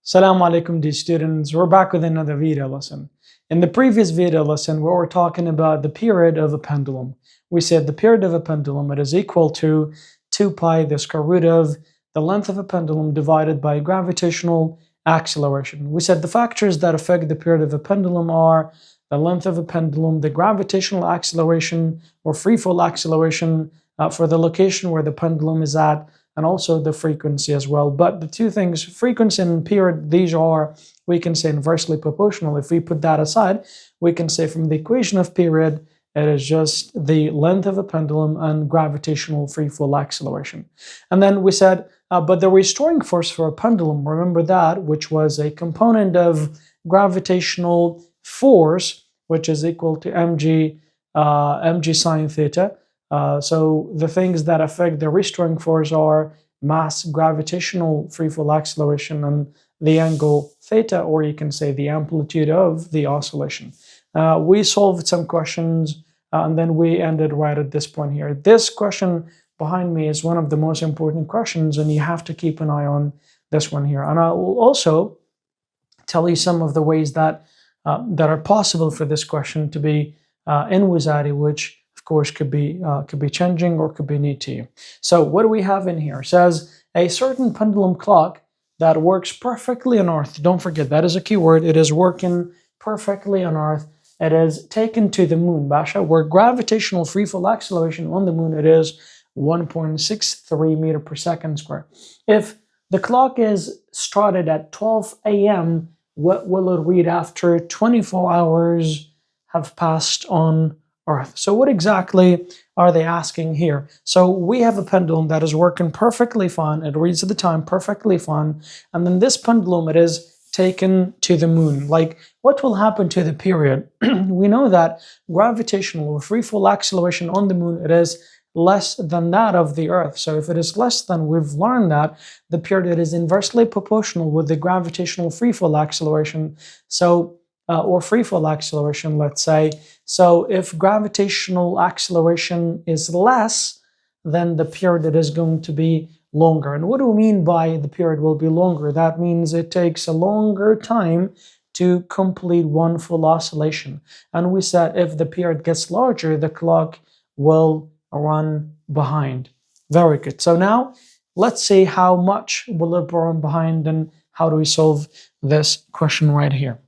Assalamu alaikum, dear students. We're back with another video lesson. In the previous video lesson, we were talking about the period of a pendulum. We said the period of a pendulum it is equal to 2 pi the square root of the length of a pendulum divided by gravitational acceleration. We said the factors that affect the period of a pendulum are the length of a pendulum, the gravitational acceleration or free fall acceleration for the location where the pendulum is at, and also the frequency as well. But the two things, frequency and period, these are, we can say, inversely proportional. If we put that aside, we can say from the equation of period, it is just the length of a pendulum and gravitational free fall acceleration. And then we said, but the restoring force for a pendulum, remember that, which was a component of gravitational force, which is equal to mg sine theta. So the things that affect the restoring force are mass, gravitational free fall acceleration, and the angle theta, or you can say the amplitude of the oscillation. We solved some questions and then we ended right at this point here. This question behind me is one of the most important questions, and you have to keep an eye on this one here. And I will also tell you some of the ways that are possible for this question to be in Wizari, which of course could be changing or could be new to you. So what do we have in here? It says a certain pendulum clock that works perfectly on Earth. Don't forget, that is a key word. It is working perfectly on Earth. It is taken to the moon, Basha, where gravitational free fall acceleration on the moon, it is 1.63 meter per second square. If the clock is started at 12 a.m., what will it read after 24 hours have passed on Earth? So what exactly are they asking here? So we have a pendulum that is working perfectly fine. It reads the time perfectly fine. And then this pendulum, it is taken to the moon. Like, what will happen to the period? We know that gravitational or free fall acceleration on the moon, it is less than that of the Earth. So if it is less than, we've learned that the period is inversely proportional with the gravitational free fall acceleration. So or free fall acceleration, let's say. So if gravitational acceleration is less, then the period is going to be longer. And what do we mean by the period will be longer? That means it takes a longer time to complete one full oscillation. And we said if the period gets larger, the clock will run behind. Very good. So now let's see how much will it run behind and how do we solve this question right here.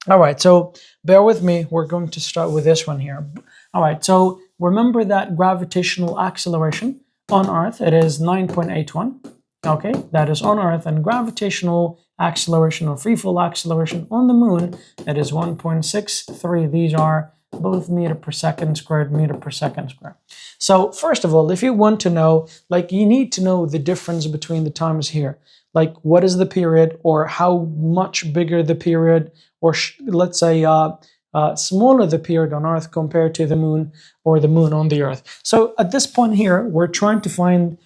All right, so bear with me. We're going to start with this one here. All right, so remember that gravitational acceleration on Earth, it is 9.81. Okay, that is on Earth, and gravitational acceleration or free fall acceleration on the moon, it is 1.63. These are both meter per second squared, meter per second squared. So first of all, if you want to know, like, you need to know the difference between the times here. Like, what is the period, or how much bigger the period, or let's say smaller the period on Earth compared to the moon, or the moon on the Earth. So at this point here, we're trying to find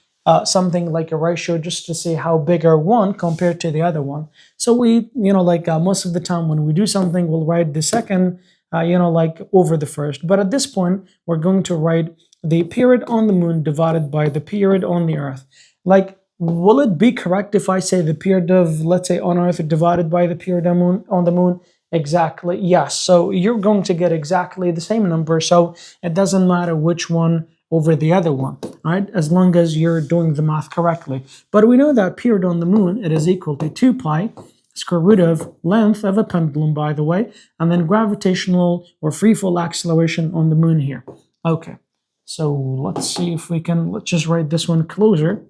something like a ratio just to see how big are one compared to the other one. So we, most of the time when we do something, we'll write the second, like over the first. But at this point, we're going to write the period on the moon divided by the period on the Earth. Like, will it be correct if I say the period of, let's say, on Earth divided by the period on the moon? Exactly, yes. So you're going to get exactly the same number. So it doesn't matter which one over the other one, right? As long as you're doing the math correctly. But we know that period on the moon, it is equal to 2 pi square root of length of a pendulum, by the way, and then gravitational or free fall acceleration on the moon here. Okay, so let's see if we can, let's just write this one closer.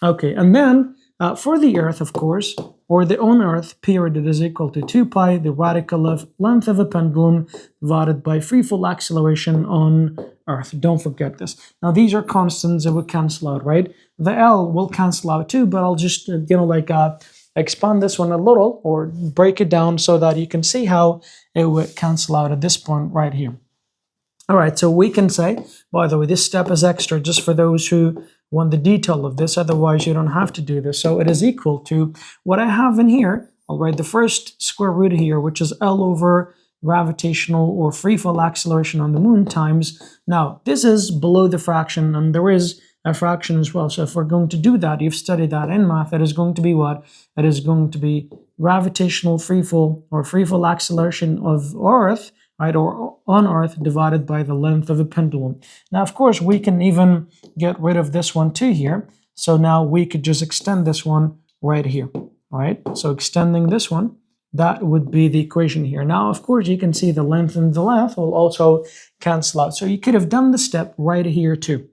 Okay, and then for the Earth, of course, or the on Earth period, it is equal to 2 pi, the radical of length of a pendulum, divided by free fall acceleration on Earth. Don't forget this. Now, these are constants that will cancel out, right? The L will cancel out too, but I'll just, expand this one a little, or break it down so that you can see how it would cancel out at this point right here. All right, so we can say, by the way, this step is extra just for those who want the detail of this. Otherwise, you don't have to do this. So it is equal to what I have in here. I'll write the first square root here, which is L over gravitational or free fall acceleration on the moon times. Now, this is below the fraction, and there is a fraction as well. So if we're going to do that, you've studied that in math, it is going to be what? It is going to be gravitational freefall or freefall acceleration of Earth, right, or on Earth divided by the length of a pendulum. Now, of course, we can even get rid of this one too here. So now we could just extend this one right here, all right? So extending this one, that would be the equation here. Now, of course, you can see the length and the length will also cancel out. So you could have done the step right here too,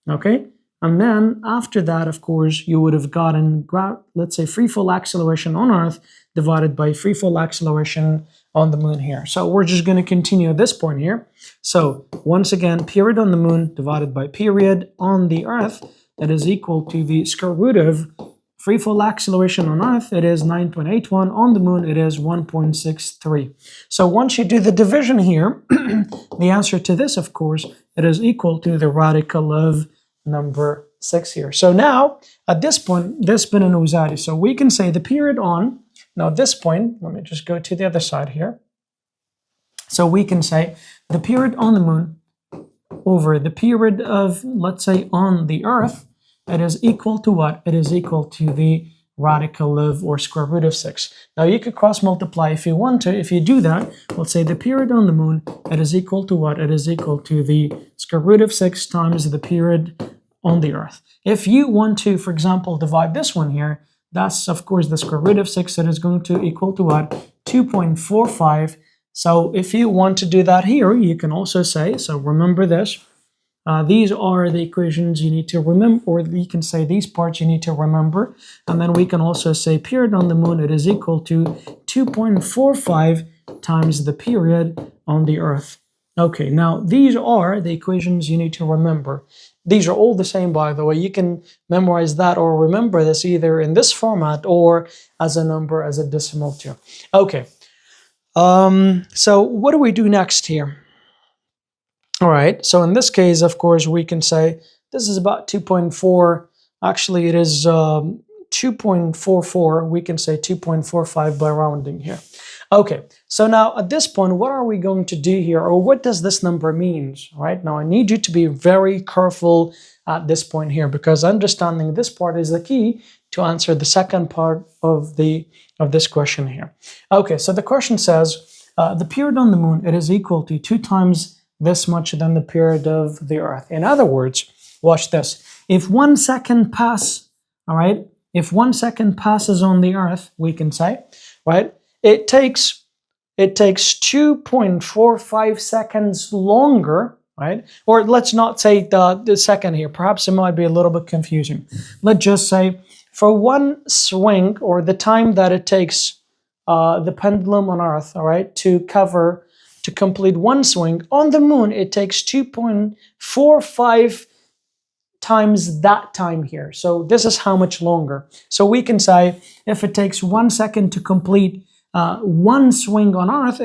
okay? And then after that, of course, you would have gotten, let's say, freefall acceleration on Earth divided by freefall acceleration on the moon here. So we're just going to continue at this point here. So once again, period on the moon divided by period on the Earth, that is equal to the square root of freefall acceleration on Earth, it is 9.81. On the moon, it is 1.63. So once you do the division here, the answer to this, of course, it is equal to the radical of number 6 here. So now, at this point, this been an uzadi. So we can say the period on, now at this point, let me just go to the other side here. So we can say the period on the moon over the period of, let's say, on the Earth, it is equal to what? It is equal to the radical of, or square root of 6. Now you could cross multiply if you want to. If you do that, let's say the period on the moon, it is equal to what? It is equal to the square root of 6 times the period on the Earth. If you want to, for example, divide this one here, that's of course the square root of 6. It is going to equal to what? 2.45. So if you want to do that here, you can also say, so remember this, these are the equations you need to remember, or you can say these parts you need to remember. And then we can also say period on the moon, it is equal to 2.45 times the period on the Earth. Okay, now these are the equations you need to remember. These are all the same, by the way. You can memorize that or remember this either in this format or as a number, as a decimal too. Okay, so what do we do next here? All right, so in this case, of course, we can say this is about 2.4. Actually, it is 2.44. We can say 2.45 by rounding here. Okay, so now at this point, what are we going to do here, or what does this number mean? All right, now I need you to be very careful at this point here, because understanding this part is the key to answer the second part of this question here. Okay, so the question says the period on the moon, it is equal to 2 times this much than the period of the Earth. In other words, watch this. If 1 second pass, all right, if 1 second passes on the Earth, we can say, right, it takes 2.45 seconds longer, right? Or let's not say the second here. Perhaps it might be a little bit confusing. Let's just say for one swing, or the time that it takes the pendulum on Earth, all right, to complete one swing, on the moon, it takes 2.45 times that time here. So this is how much longer. So we can say if it takes 1 second to complete one swing on Earth,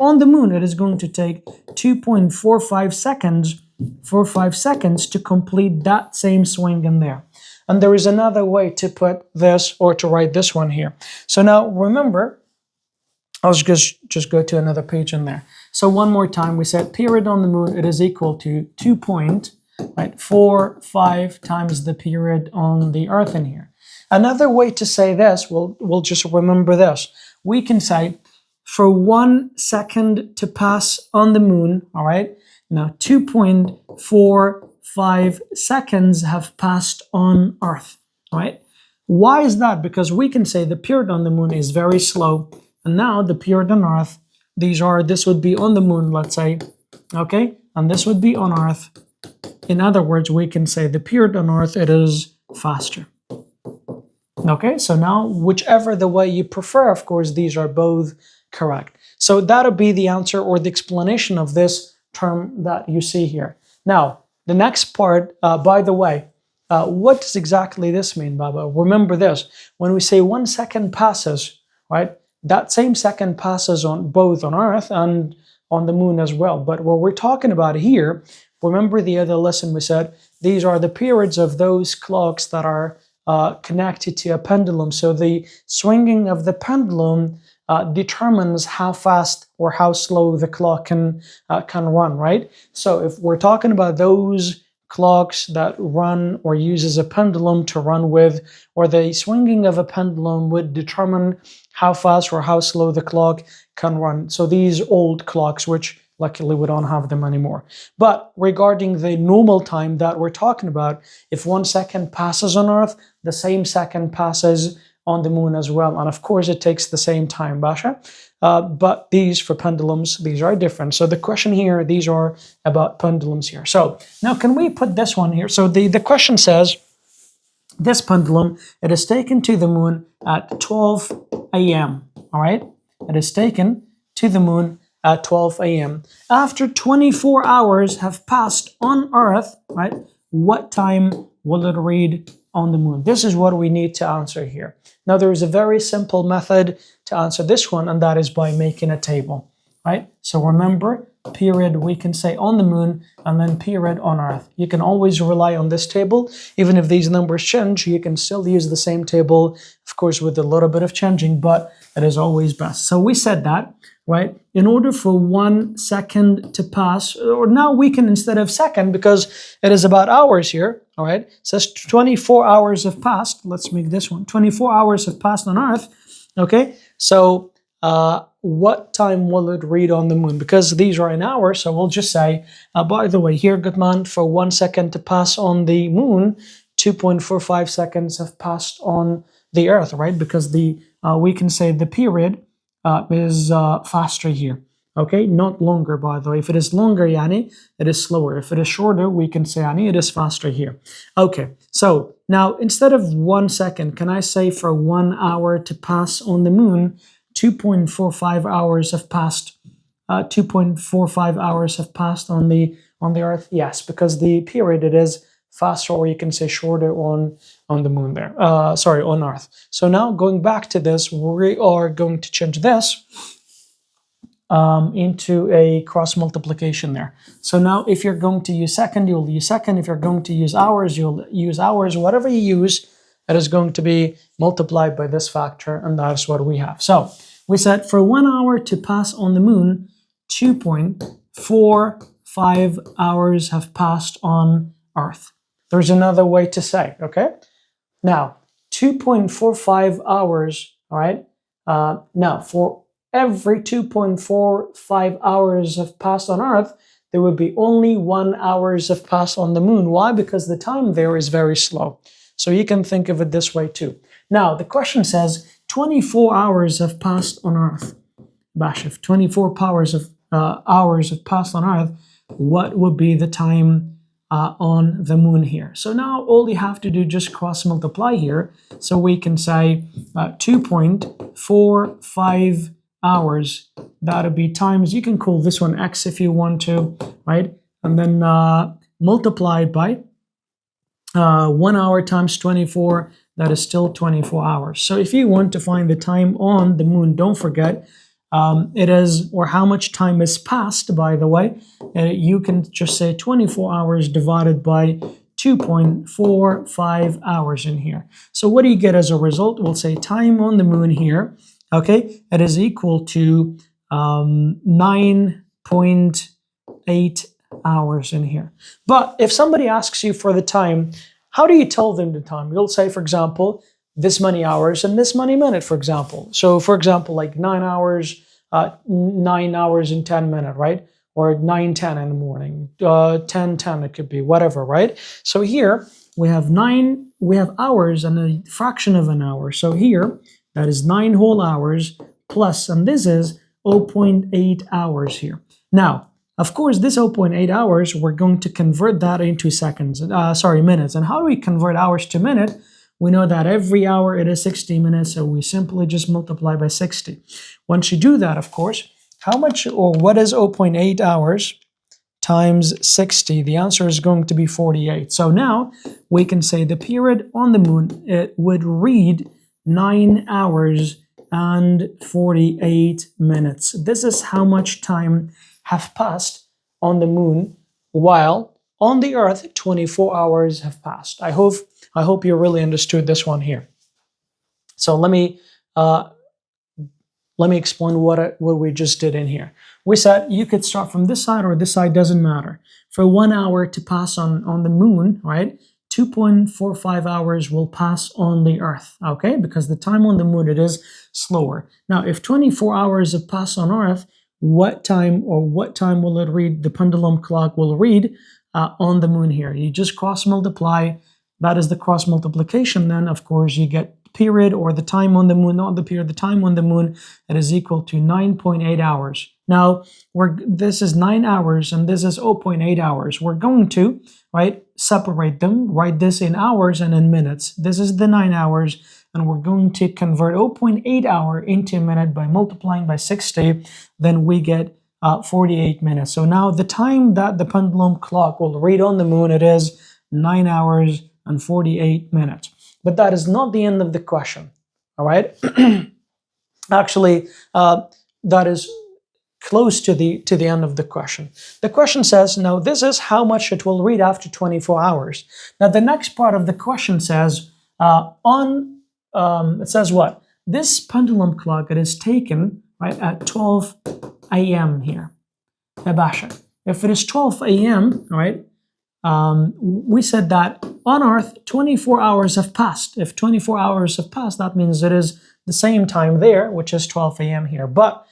on the moon, it is going to take 2.45 seconds to complete that same swing in there. And there is another way to put this, or to write this one here. So now remember, I'll just go to another page in there. So one more time, we said period on the moon, it is equal to 2.45 times the period on the Earth in here. Another way to say this, we'll just remember this. We can say for 1 second to pass on the moon, all right, now 2.45 seconds have passed on Earth, all right? Why is that? Because we can say the period on the moon is very slow. And now the period on Earth, this would be on the moon, let's say, okay? And this would be on Earth. In other words, we can say the period on Earth, it is faster. Okay, so now whichever the way you prefer, of course, these are both correct. So that'll be the answer or the explanation of this term that you see here. Now, the next part, by the way, what does exactly this mean, Baba? Remember this, when we say 1 second passes, right? That same second passes on both on Earth and on the moon as well. But what we're talking about here, remember the other lesson we said, these are the periods of those clocks that are connected to a pendulum. So the swinging of the pendulum determines how fast or how slow the clock can run, right? So if we're talking about those clocks that run or uses a pendulum to run with, or the swinging of a pendulum would determine how fast or how slow the clock can run. So these old clocks, which luckily we don't have them anymore. But regarding the normal time that we're talking about, if 1 second passes on Earth, the same second passes on the moon as well. And of course, it takes the same time, Basha. But these, for pendulums, these are different. So the question here, these are about pendulums here. So now can we put this one here? So the question says, this pendulum, it is taken to the moon at 12 a.m., all right? It is taken to the moon at 12 a.m. After 24 hours have passed on Earth, right? What time will it read on the moon? This is what we need to answer here. Now, there is a very simple method to answer this one, and that is by making a table, right? So remember, period, we can say on the moon, and then period on Earth. You can always rely on this table. Even if these numbers change, you can still use the same table, of course, with a little bit of changing, but it is always best. So we said that, right? In order for 1 second to pass, or now we can, instead of second, because it is about hours here, all right? It says 24 hours have passed. Let's make this one. 24 hours have passed on Earth, okay? So what time will it read on the moon? Because these are in hours, so we'll just say, by the way, here, Gutman, for 1 second to pass on the moon, 2.45 seconds have passed on the Earth, right? Because the we can say the period is faster here, okay? Not longer, by the way. If it is longer, yani, it is slower. If it is shorter, we can say, yani, it is faster here. Okay, so now instead of 1 second, can I say for 1 hour to pass on the moon, 2.45 hours have passed. 2.45 hours have passed on the Earth. Yes, because the period, it is faster, or you can say shorter on the moon there. Sorry, on Earth. So now going back to this, we are going to change this into a cross multiplication there. So now if you're going to use second, you'll use second. If you're going to use hours, you'll use hours. Whatever you use, it is going to be multiplied by this factor, and that's what we have. So we said for 1 hour to pass on the moon, 2.45 hours have passed on Earth. There's another way to say, okay? Now, 2.45 hours, all right? Now, for every 2.45 hours have passed on Earth, there would be only 1 hour have passed on the moon. Why? Because the time there is very slow. So you can think of it this way too. Now, the question says 24 hours have passed on Earth. Bashif, 24 hours have passed on Earth. What would be the time on the moon here? So now all you have to do, just cross multiply here. So we can say 2.45 hours. That'll be times, you can call this one x if you want to, right? And then multiplied by 1 hour times 24, that is still 24 hours. So if you want to find the time on the moon, don't forget it is, or how much time is passed, by the way, you can just say 24 hours divided by 2.45 hours in here. So what do you get as a result? We'll say time on the moon here, okay, it is equal to 9.8 hours in here. But if somebody asks you for the time, how do you tell them the time? You'll say, for example, this many hours and this many minutes, for example. So, for example, like 9 hours, 9 hours and 10 minutes, right? Or 9:10 in the morning, 10:10 it could be, whatever, right? So here we have hours and a fraction of an hour. So here, that is 9 whole hours plus, and this is 0.8 hours here. Now, of course, this 0.8 hours, we're going to convert that into minutes. And how do we convert hours to minute? We know that every hour it is 60 minutes, so we simply just multiply by 60. Once you do that, of course, how much, or what is 0.8 hours times 60? The answer is going to be 48. So now we can say the period on the moon, it would read 9 hours and 48 minutes. This is how much time have passed on the moon, while on the Earth 24 hours have passed. I hope you really understood this one here. So let me let me explain what we just did in here. We said you could start from this side or this side, doesn't matter. For 1 hour to pass on the moon, right, 2.45 hours will pass on the Earth, okay? Because the time on the moon, it is slower. Now, if 24 hours have passed on Earth, what time will it read? The pendulum clock will read on the moon here. You just cross multiply. That is the cross multiplication. Then, of course, you get period or the time on the moon, not the period, the time on the moon, it is equal to 9.8 hours. Now, this is 9 hours and this is 0.8 hours. We're going to, right, separate them, write this in hours and in minutes. This is the 9 hours, and we're going to convert 0.8 hour into a minute by multiplying by 60. Then we get 48 minutes. So now the time that the pendulum clock will read on the moon, it is 9 hours and 48 minutes. But that is not the end of the question, all right? Actually, that is close to the end of the question. The question says, now this is how much it will read after 24 hours. Now the next part of the question says, it says what? This pendulum clock, it is taken, right, at 12 a.m. here. If it is 12 a.m., right, we said that on Earth, 24 hours have passed. If 24 hours have passed, that means it is the same time there, which is 12 a.m. here. But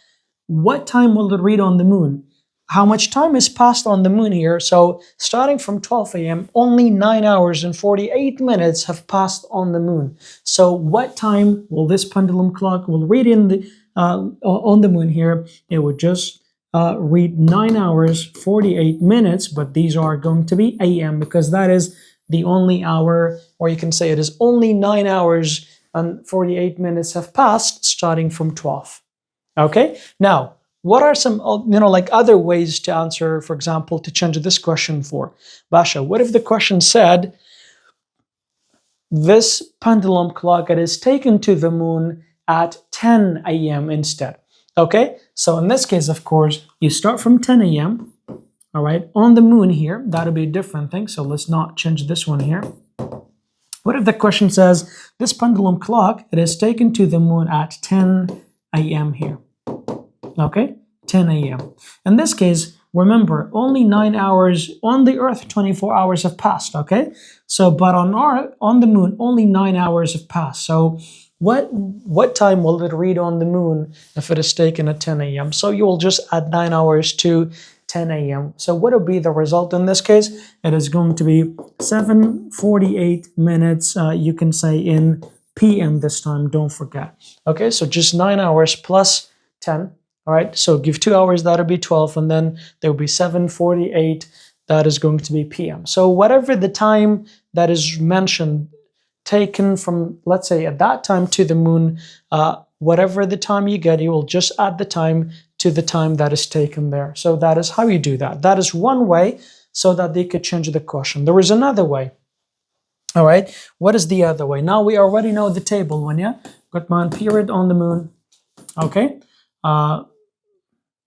what time will it read on the moon? How much time is passed on the moon here? So starting from 12 a.m., only 9 hours and 48 minutes have passed on the moon. So what time will this pendulum clock will read in the on the moon here? It would just read 9 hours, 48 minutes, but these are going to be AM because that is the only hour, or you can say it is only 9 hours and 48 minutes have passed starting from 12. Okay, now what are some, like other ways to answer, for example, to change this question for Basha? What if the question said, this pendulum clock, it is taken to the moon at 10 a.m. instead? Okay, so in this case, of course, you start from 10 a.m., all right, on the moon here. That'll be a different thing, so let's not change this one here. What if the question says, this pendulum clock, it is taken to the moon at 10 a.m. here? Okay, 10 a.m. In this case, remember, only 9 hours on the Earth, 24 hours have passed, okay? So, but on the moon, only 9 hours have passed. So, what time will it read on the moon if it is taken at 10 a.m.? So you will just add 9 hours to 10 a.m. So what will be the result in this case? It is going to be 7:48 minutes, you can say in p.m. this time, don't forget. Okay, so just 9 hours plus 10, all right? So give 2 hours, that'll be 12, and then there will be 7:48, that is going to be p.m. So whatever the time that is mentioned, taken from, let's say, at that time to the moon, whatever the time you get, you will just add the time to the time that is taken there. So that is how you do that. That is one way so that they could change the question. There is another way. All right, what is the other way? Now we already know the table one, yeah? Got man, period on the moon, okay?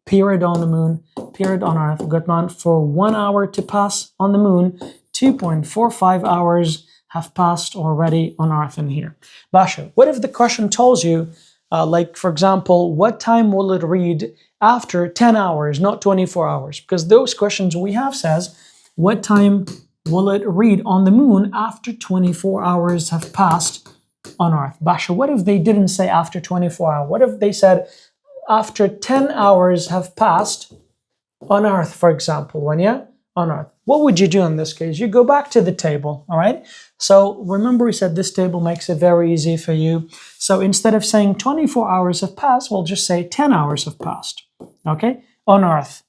Period on the moon, period on Earth. Got man, for 1 hour to pass on the moon, 2.45 hours have passed already on Earth in here. Basha, what if the question tells you, like, for example, what time will it read after 10 hours, not 24 hours? Because those questions we have says, what time will it read on the moon after 24 hours have passed on Earth? Basha, what if they didn't say after 24 hours? What if they said after 10 hours have passed on Earth, for example, when on Earth? What would you do in this case? You go back to the table, all right? So remember we said this table makes it very easy for you. So instead of saying 24 hours have passed, we'll just say 10 hours have passed, okay? On Earth.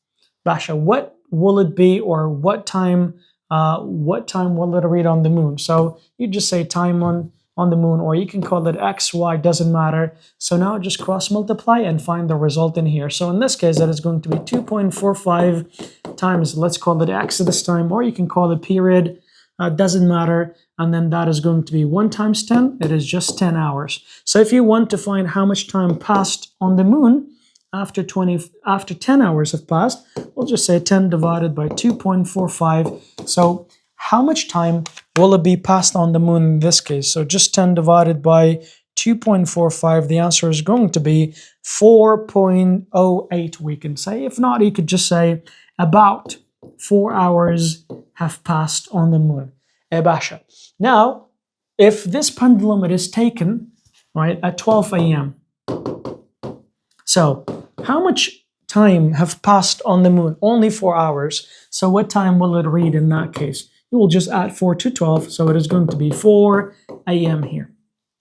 Basha, what will it be, or what time will it read on the moon? So you just say time on the moon, or you can call it X, Y, doesn't matter. So now just cross multiply and find the result in here. So in this case, that is going to be 2.45 times, let's call it X this time, or you can call it period, doesn't matter. And then that is going to be 1 times 10, it is just 10 hours. So if you want to find how much time passed on the moon after 10 hours have passed, we'll just say 10 divided by 2.45. So how much time will it be passed on the moon in this case? So just 10 divided by 2.45, the answer is going to be 4.08, we can say. If not, you could just say about 4 hours have passed on the moon. Basha. Now, if this pendulum it is taken, right, at 12 a.m., so how much time have passed on the moon? Only 4 hours. So what time will it read in that case? You will just add 4 to 12, so it is going to be 4 a.m. here.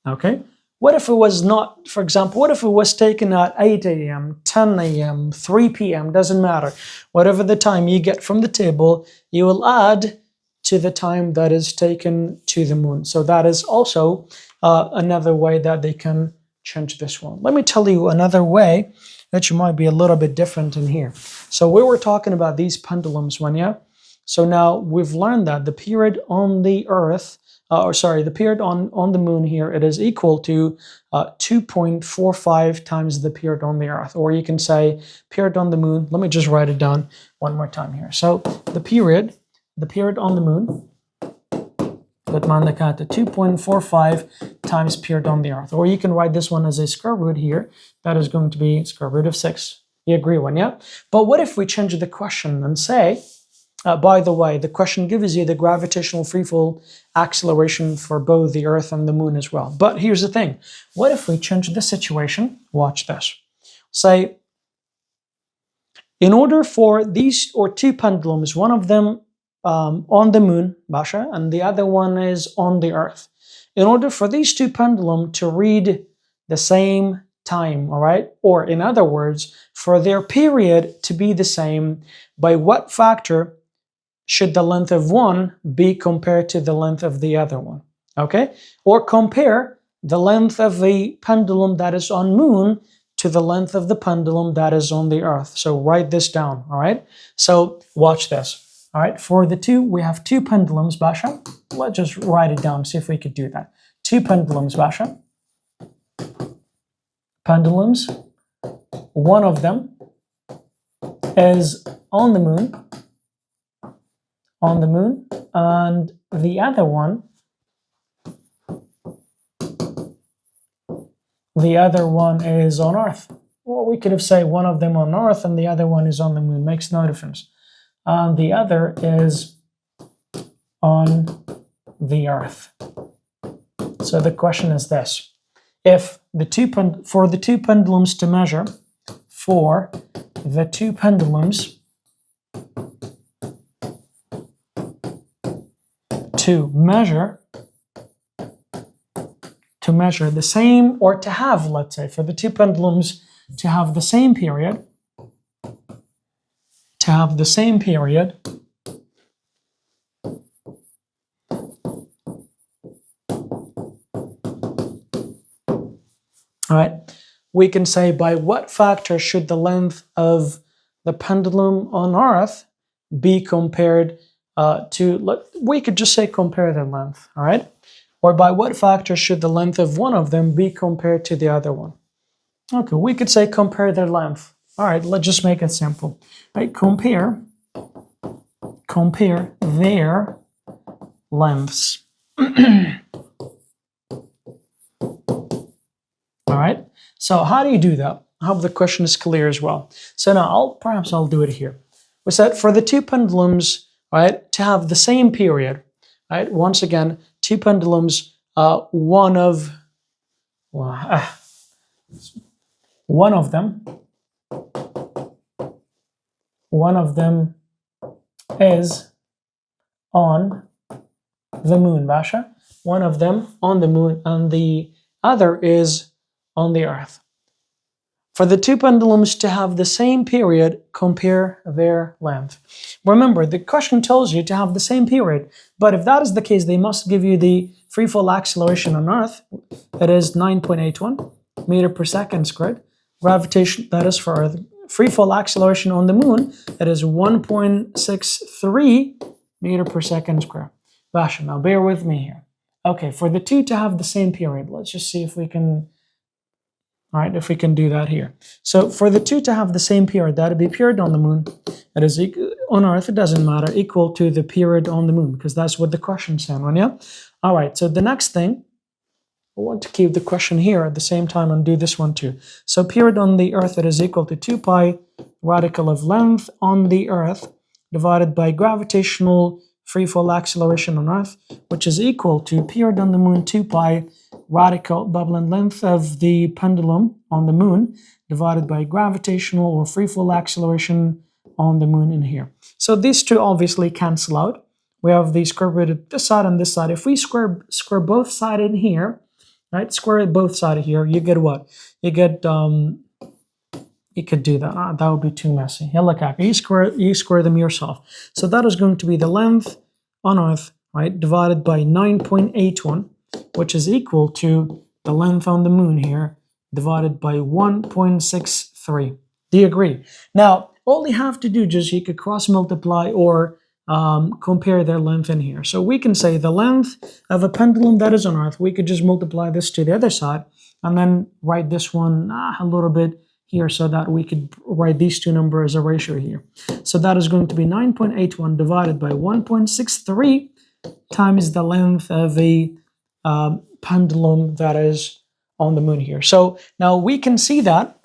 Okay? What if it was not, for example, what if it was taken at 8 a.m., 10 a.m., 3 p.m., doesn't matter. Whatever the time you get from the table, you will add to the time that is taken to the moon. So that is also another way that they can change this one. Let me tell you another way that you might be a little bit different in here. So we were talking about these pendulums one, yeah? So now we've learned that the period on the Earth, the period on the moon here, it is equal to 2.45 times the period on the Earth. Or you can say period on the moon. Let me just write it down one more time here. So the period on the moon, 2.45 times period on the Earth. Or you can write this one as a square root here. That is going to be square root of 6. You agree one, yeah? But what if we change the question and say, by the way, the question gives you the gravitational freefall acceleration for both the Earth and the moon as well. But here's the thing. What if we change the situation? Watch this. Say, in order for these or two pendulums, one of them on the moon, Basha, and the other one is on the Earth. In order for these two pendulums to read the same time, all right? Or in other words, for their period to be the same, by what factor should the length of one be compared to the length of the other one? Okay? Or compare the length of the pendulum that is on moon to the length of the pendulum that is on the Earth. So write this down, all right? So watch this. All right, for the two, we have two pendulums, Basha. Let's just write it down, see if we could do that. Two pendulums, Basha. Pendulums. One of them is on the moon, and the other one is on Earth. Or we could have said one of them on Earth and the other one is on the moon. Makes no difference. And the other is on the Earth. So the question is this: if for the two pendulums to measure, to measure the same, or to have, let's say, for the two pendulums to have the same period, all right, we can say by what factor should the length of the pendulum on Earth be compared we could just say compare their length, all right? Or by what factor should the length of one of them be compared to the other one? Okay, we could say compare their length. All right, let's just make it simple. Right, compare their lengths. All right, so how do you do that? I hope the question is clear as well. So now perhaps I'll do it here. We said for the two pendulums, right, to have the same period, right? Once again, two pendulums, one of them is on the moon, Basha. One of them on the moon, and the other is on the Earth. For the two pendulums to have the same period, compare their length. Remember, the question tells you to have the same period, but if that is the case, they must give you the free fall acceleration on Earth, that is 9.81 meter per second squared. Gravitation, that is for Earth. Free fall acceleration on the moon, that is 1.63 meter per second squared. Basha, now bear with me here. Okay, for the two to have the same period, let's just see if we can, all right, if we can do that here. So for the two to have the same period, that would be period on the moon, that is on Earth, it doesn't matter, equal to the period on the moon, because that's what the question said, yeah? All right, so the next thing I want to keep the question here at the same time and do this one too. So period on the Earth, it is equal to 2 pi radical of length on the Earth divided by gravitational free fall acceleration on Earth, which is equal to period on the Moon 2 pi radical bubbling length of the pendulum on the Moon divided by gravitational or free fall acceleration on the Moon in here. So these two obviously cancel out. We have the square root of this side and this side. If we square both sides in here, right, square both sides here, you get what? You get, you could do that. That would be too messy. Here, look at you square them yourself. So that is going to be the length on Earth, right, divided by 9.81, which is equal to the length on the Moon here, divided by 1.63. Do you agree? Now, all you have to do is you could cross multiply or compare their length in here. So we can say the length of a pendulum that is on Earth, we could just multiply this to the other side and then write this one a little bit here so that we could write these two numbers as a ratio here. So that is going to be 9.81 divided by 1.63 times the length of a pendulum that is on the Moon here. So now we can see that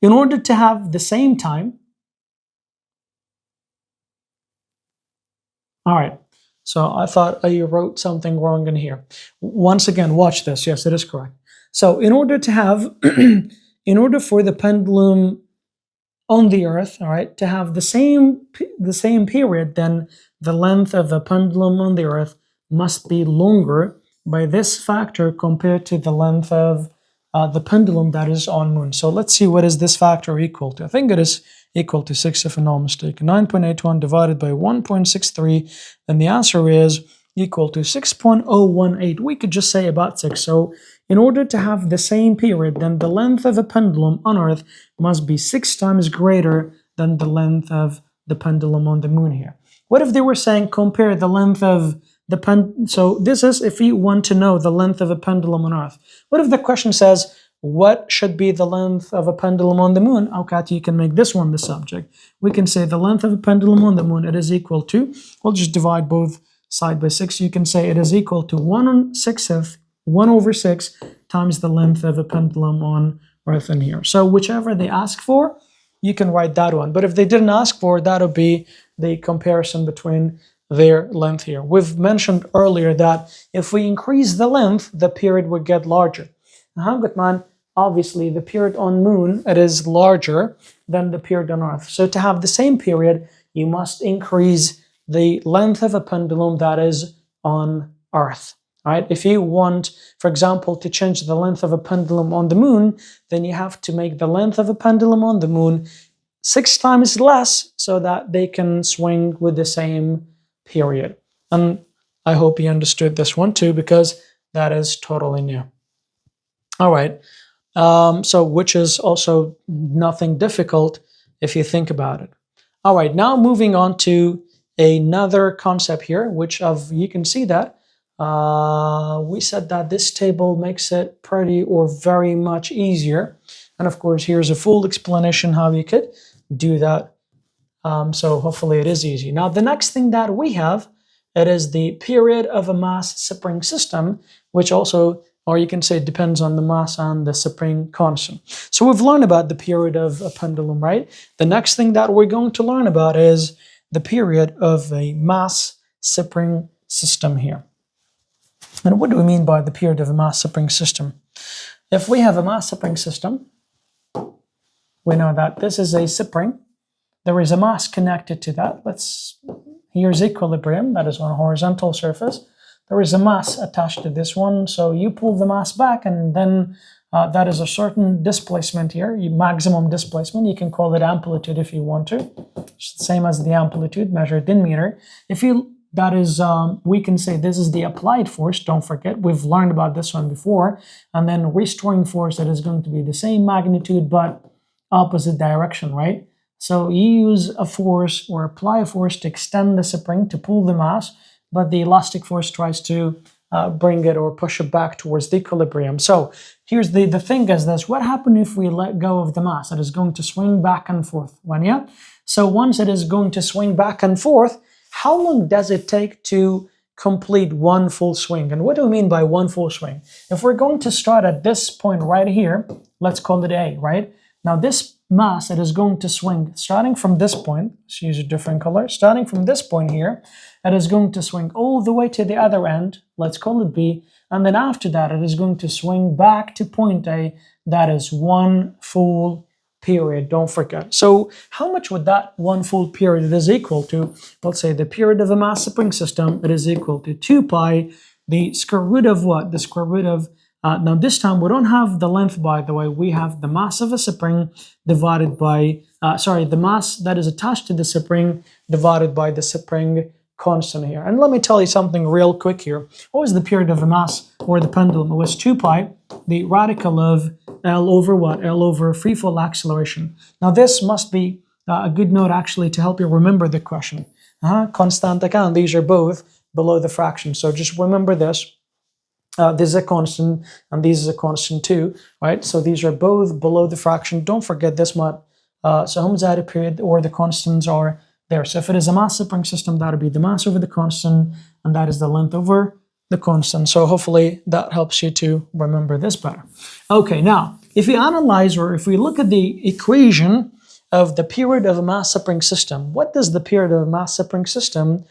in order to have the same time, all right, so I thought I wrote something wrong in here. Once again, watch this. Yes, it is correct. So in order to have, in order for the pendulum on the Earth, all right, to have the same period, then the length of the pendulum on the Earth must be longer by this factor compared to the length of the pendulum that is on Moon. So let's see, what is this factor equal to? I think it is equal to 6 if I'm not mistaken. 9.81 divided by 1.63, then the answer is equal to 6.018. We could just say about 6. So in order to have the same period, then the length of a pendulum on Earth must be 6 times greater than the length of the pendulum on the Moon here. What if they were saying compare the length of the so this is if you want to know the length of a pendulum on Earth. What if the question says, what should be the length of a pendulum on the Moon? Okay, you can make this one the subject. We can say the length of a pendulum on the Moon, it is equal to, we'll just divide both side by 6. You can say it is equal to 1 over 6 times the length of a pendulum on Earth in here. So whichever they ask for, you can write that one. But if they didn't ask for, that'll be the comparison between their length here. We've mentioned earlier that if we increase the length, the period would get larger. Man, obviously the period on Moon, it is larger than the period on Earth. So to have the same period, you must increase the length of a pendulum that is on Earth. Right? If you want, for example, to change the length of a pendulum on the Moon, then you have to make the length of a pendulum on the Moon 6 times less so that they can swing with the same period. And I hope you understood this one too, because that is totally new. All right, so which is also nothing difficult if you think about it. All right, now moving on to another concept here, which you can see that we said that this table makes it pretty or very much easier. And of course, here's a full explanation how you could do that. So hopefully it is easy. Now, the next thing that we have, it is the period of a mass spring system, which also, or you can say it depends on the mass and the spring constant. So we've learned about the period of a pendulum, right? The next thing that we're going to learn about is the period of a mass spring system here. And what do we mean by the period of a mass spring system? If we have a mass spring system, we know that this is a spring. There is a mass connected to that. Here's equilibrium, that is on a horizontal surface. There is a mass attached to this one, so you pull the mass back, and then that is a certain displacement here, maximum displacement. You can call it amplitude if you want to. It's the same as the amplitude measured in meter. We can say this is the applied force. Don't forget, we've learned about this one before. And then restoring force, that is going to be the same magnitude but opposite direction, right? So you use a force or apply a force to extend the spring to pull the mass, but the elastic force tries to bring it or push it back towards the equilibrium. So here's the thing is this: what happens if we let go of the mass? It is going to swing back and forth. So once it is going to swing back and forth, how long does it take to complete one full swing. And what do we mean by one full swing? If we're going to start at this point right here, let's call it A, right? Now this mass, it is going to swing starting from this point. Let's use a different color. Starting from this point here, it is going to swing all the way to the other end. Let's call it B. And then after that, it is going to swing back to point A. That is one full period, don't forget. So how much would that one full period is equal to? Let's say the period of a mass spring system, it is equal to 2 pi, the square root of what? The square root of, now this time we don't have the length, by the way, we have the mass of a spring divided by, the mass that is attached to the spring divided by the spring constant here. And let me tell you something real quick here. What was the period of a mass or the pendulum? It was 2 pi, the radical of L over what? L over free fall acceleration. Now this must be a good note actually to help you remember the question. Constant again, these are both below the fraction. So just remember this. This is a constant and this is a constant too, right? So these are both below the fraction. Don't forget this much. So homozygote period or the constants are there. So if it is a mass spring system, that would be the mass over the constant, and that is the length over the constant. So hopefully that helps you to remember this better. Okay, now if we analyze or if we look at the equation of the period of a mass spring system, what does the period of a mass spring system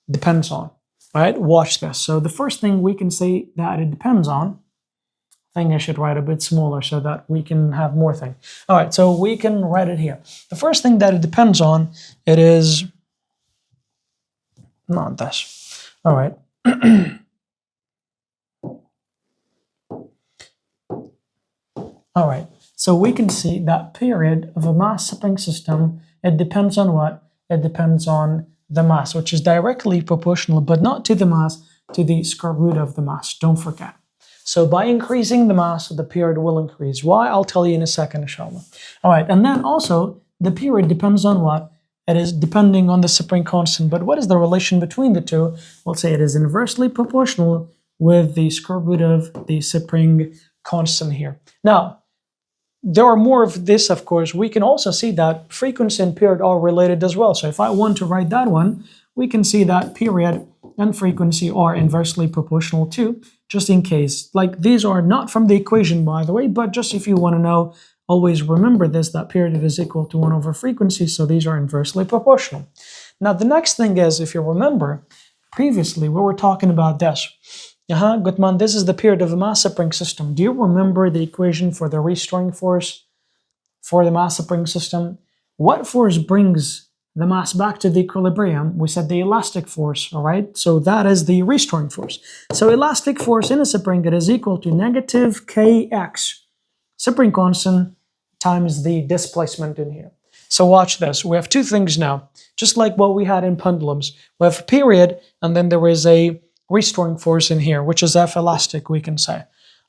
depends on? Right? Watch this. So the first thing we can say that it depends on, I think I should write a bit smaller so that we can have more thing. All right, so we can write it here. The first thing that it depends on, it is not this. All right. All right, so we can see that period of a mass spring system, it depends on what? It depends on the mass, which is directly proportional, but not to the mass, to the square root of the mass. Don't forget. So by increasing the mass, the period will increase. Why? I'll tell you in a second, inshallah. All right, and then also the period depends on what? It is depending on the spring constant. But what is the relation between the two? We'll say it is inversely proportional with the square root of the spring constant here. Now, there are more of this, of course. We can also see that frequency and period are related as well. So if I want to write that one, we can see that period and frequency are inversely proportional too, just in case. Like these are not from the equation, by the way, but just if you want to know, always remember this, that period is equal to 1 over frequency, so these are inversely proportional. Now the next thing is, if you remember, previously we were talking about this. Gutman, this is the period of a mass spring system. Do you remember the equation for the restoring force for the mass spring system? What force brings the mass back to the equilibrium? We said the elastic force, all right? So that is the restoring force. So elastic force in a spring, it is equal to negative kx, spring constant, times the displacement in here. So watch this. We have two things now, just like what we had in pendulums. We have a period, and then there is a restoring force in here, which is F elastic, we can say.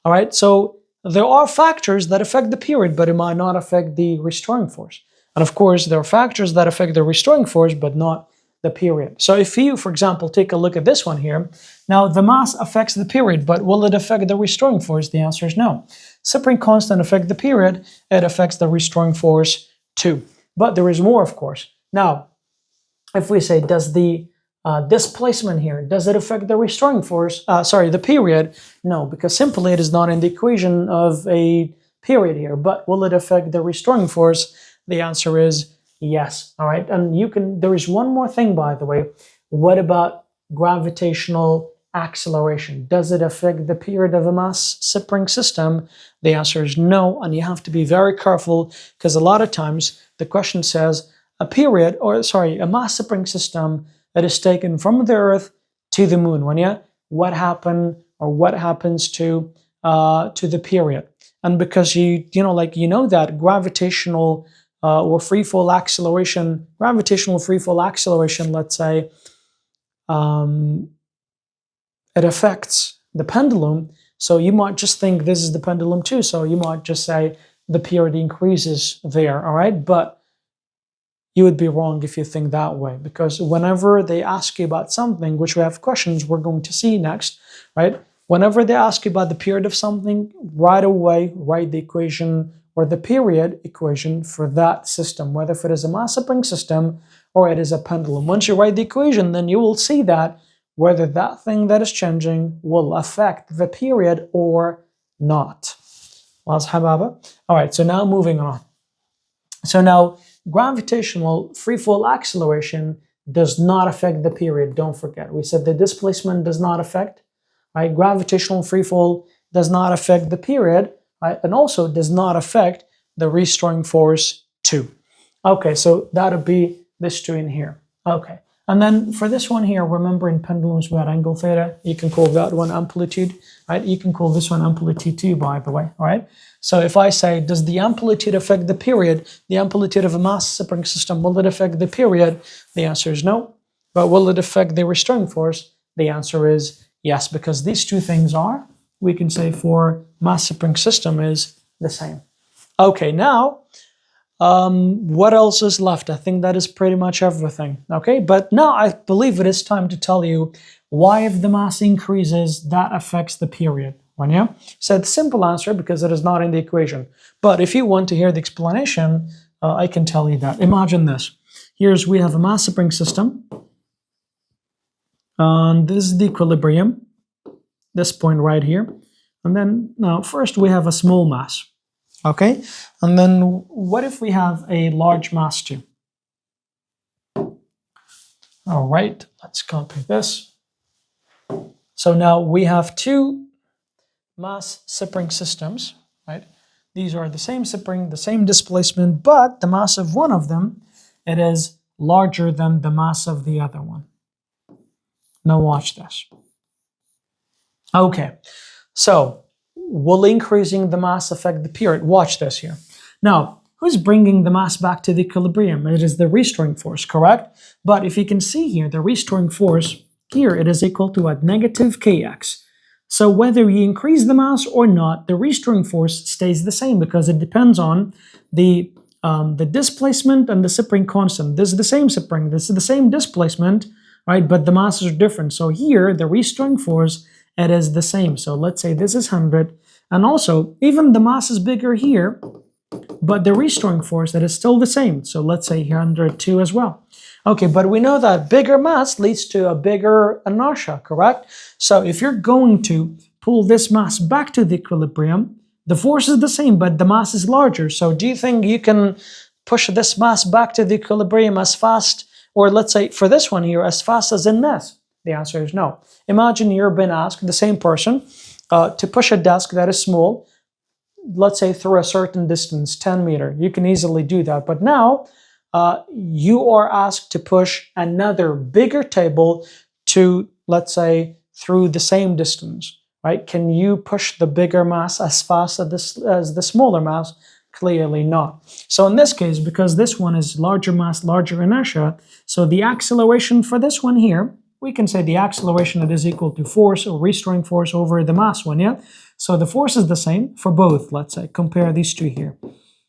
All right, so there are factors that affect the period, but it might not affect the restoring force. And of course, there are factors that affect the restoring force, but not the period. So if you, for example, take a look at this one here, now the mass affects the period, but will it affect the restoring force? The answer is no. Spring constant affects the period, it affects the restoring force too. But there is more, of course. Now, if we say, does the displacement here, does it affect the restoring force? The period? No, because simply it is not in the equation of a period here. But will it affect the restoring force? The answer is yes. All right, and there is one more thing, by the way. What about gravitational acceleration? Does it affect the period of a mass spring system? The answer is no, and you have to be very careful because a lot of times the question says a mass spring system that is taken from the Earth to the Moon. What happens to the period? And because you know that gravitational free fall acceleration, let's say, it affects the pendulum. So you might just think this is the pendulum too. So you might just say the period increases there, all right? But you would be wrong if you think that way, because whenever they ask you about something, which we have questions we're going to see next, right? Whenever they ask you about the period of something, right away write the equation or the period equation for that system, whether if it is a mass spring system or it is a pendulum. Once you write the equation, then you will see that whether that thing that is changing will affect the period or not. All right, so now moving on. So now gravitational free fall acceleration does not affect the period. Don't forget, we said the displacement does not affect, right? Gravitational free fall does not affect the period, right? And also does not affect the restoring force too. Okay, so that'll be this two in here. Okay, and then for this one here, remember in pendulums we had angle theta. You can call that one amplitude, right? You can call this one amplitude too, by the way, all right? So if I say, does the amplitude affect the period? The amplitude of a mass spring system, will it affect the period? The answer is no. But will it affect the restoring force? The answer is yes, because these two things are, we can say for mass spring system is the same. Okay, now, what else is left? I think that is pretty much everything. Okay, but now I believe it is time to tell you why if the mass increases, that affects the period. Yeah? So the simple answer, because it is not in the equation. But if you want to hear the explanation, I can tell you that. Imagine this. We have a mass spring system. And this is the equilibrium, this point right here. And then now first we have a small mass. Okay, and then what if we have a large mass too? All right, let's copy this. So now we have two mass spring systems, right? These are the same spring, the same displacement, but the mass of one of them, it is larger than the mass of the other one. Now watch this. Okay, so will increasing the mass affect the period? Watch this here. Now, who's bringing the mass back to the equilibrium? It is the restoring force, correct? But if you can see here, the restoring force, here it is equal to a negative kx. So whether you increase the mass or not, the restoring force stays the same because it depends on the displacement and the spring constant. This is the same spring, this is the same displacement, right? But the masses are different. So here, the restoring force, it is the same. So let's say this is 100. And also, even the mass is bigger here, but the restoring force, that is still the same. So let's say here 102 as well. Okay, but we know that bigger mass leads to a bigger inertia, correct? So if you're going to pull this mass back to the equilibrium, the force is the same, but the mass is larger. So do you think you can push this mass back to the equilibrium as fast, or let's say for this one here, as fast as in this? The answer is no. Imagine you're being asked, the same person, to push a desk that is small, let's say through a certain distance, 10 meters. You can easily do that. But now you are asked to push another bigger table to, let's say, through the same distance, right? Can you push the bigger mass as fast as the smaller mass? Clearly not. So in this case, because this one is larger mass, larger inertia, so the acceleration for this one here, we can say the acceleration that is equal to force or restoring force over the mass one, yeah? So the force is the same for both, let's say, compare these two here.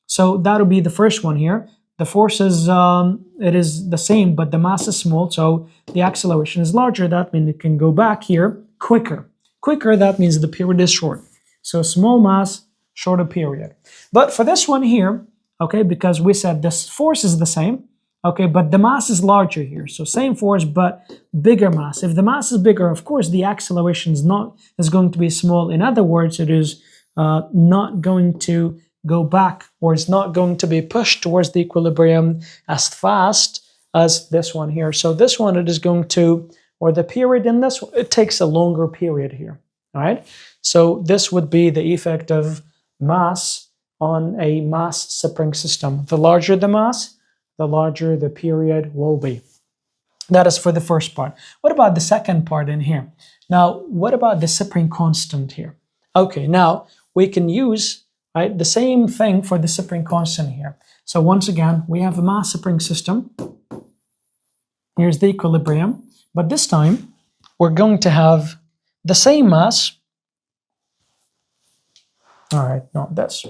So that'll be the first one here. The force is, it is the same, but the mass is small, so the acceleration is larger. That means it can go back here quicker. Quicker, that means the period is short. So small mass, shorter period. But for this one here, okay, because we said this force is the same, okay, but the mass is larger here. So same force, but bigger mass. If the mass is bigger, of course, the acceleration is going to be small. In other words, it is not going to go back, or it's not going to be pushed towards the equilibrium as fast as this one here. So this one, it is going to, or the period in this, it takes a longer period here, all right? So this would be the effect of mass on a mass spring system. The larger the mass, the larger the period will be. That is for the first part. What about the second part in here? Now, what about the spring constant here? Okay, now we can use, right, the same thing for the spring constant here. So once again, we have a mass spring system. Here's the equilibrium. But this time, we're going to have the same mass. All right, not this.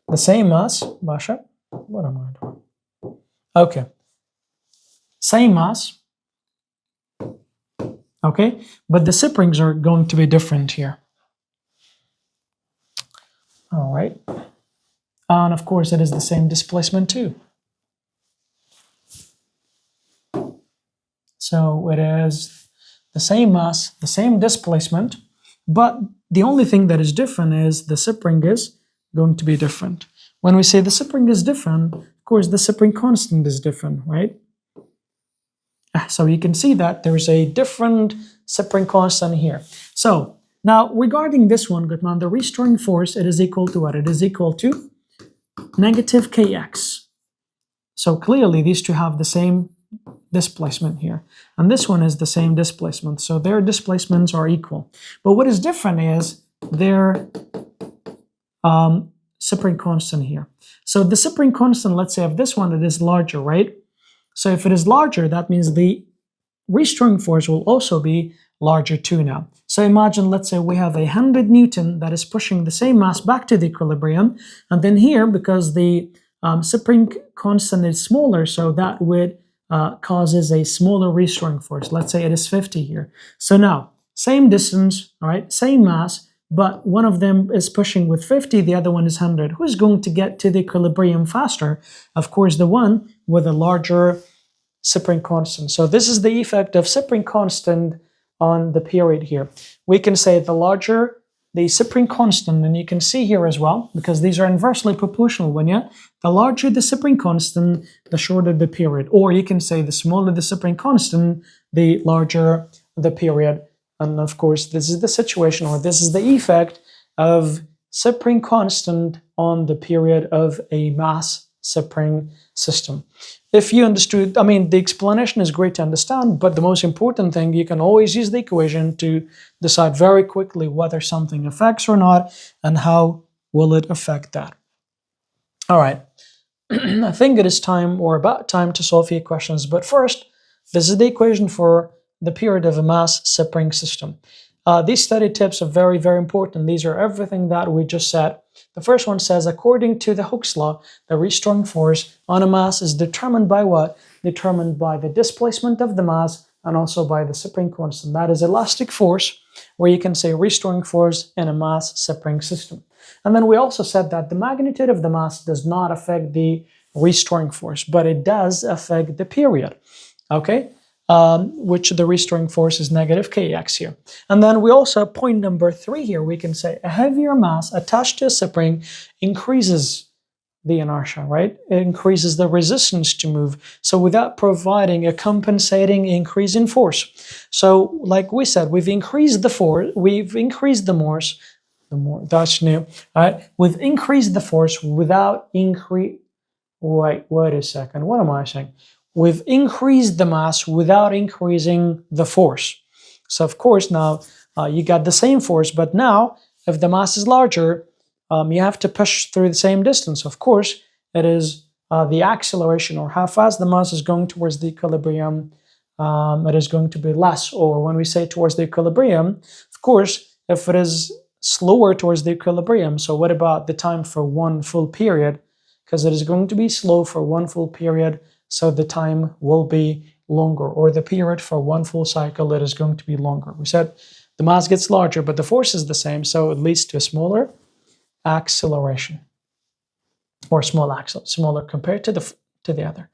The same mass, Basha. What am I doing? Okay. Same mass. Okay, but the springs are going to be different here. All right. And of course, it is the same displacement too. So it is the same mass, the same displacement, but the only thing that is different is the spring is going to be different. When we say the spring is different, of course, the spring constant is different, right? So you can see that there's a different spring constant here. So now regarding this one, Gutman, the restoring force, it is equal to what? It is equal to negative kx. So clearly these two have the same displacement here. And this one is the same displacement. So their displacements are equal. But what is different is their spring constant here. So the spring constant, let's say if this one, it is larger, right? So if it is larger, that means the restoring force will also be larger too now. So imagine, let's say we have 100 Newton that is pushing the same mass back to the equilibrium. And then here, because the spring constant is smaller, so that would causes a smaller restoring force. Let's say it is 50 here. So now, same distance, all right, same mass, but one of them is pushing with 50, the other one is 100. Who's going to get to the equilibrium faster? Of course, the one with a larger spring constant. So this is the effect of spring constant on the period here. We can say the larger the spring constant, and you can see here as well, because these are inversely proportional when the larger the spring constant, the shorter the period. Or you can say the smaller the spring constant, the larger the period. And of course, this is the situation, or this is the effect of spring constant on the period of a mass spring system. If you understood, I mean, the explanation is great to understand, but the most important thing, you can always use the equation to decide very quickly whether something affects or not, and how will it affect that. All right, I think it is time, or about time, to solve your questions. But first, this is the equation for the period of a mass spring system. These study tips are very, very important. These are everything that we just said. The first one says, according to the Hooke's law, the restoring force on a mass is determined by what? Determined by the displacement of the mass and also by the spring constant. That is elastic force, where you can say restoring force in a mass spring system. And then we also said that the magnitude of the mass does not affect the restoring force, but it does affect the period, okay? Which the restoring force is negative kx here. And then we also, point number 3 here, we can say a heavier mass attached to a spring increases the inertia, right? It increases the resistance to move, so without providing a compensating increase in force. So like we said, we've increased the force, we've increased that's new, right? We've increased the force without wait a second, what am I saying? We've increased the mass without increasing the force. So of course now you got the same force, but now if the mass is larger, you have to push through the same distance. Of course, it is the acceleration, or how fast the mass is going towards the equilibrium, it is going to be less. Or when we say towards the equilibrium, of course, if it is slower towards the equilibrium, so what about the time for one full period? Because it is going to be slow for one full period, so the time will be longer, or the period for one full cycle, it is going to be longer. We said the mass gets larger, but the force is the same, so it leads to a smaller acceleration, or smaller compared to the other.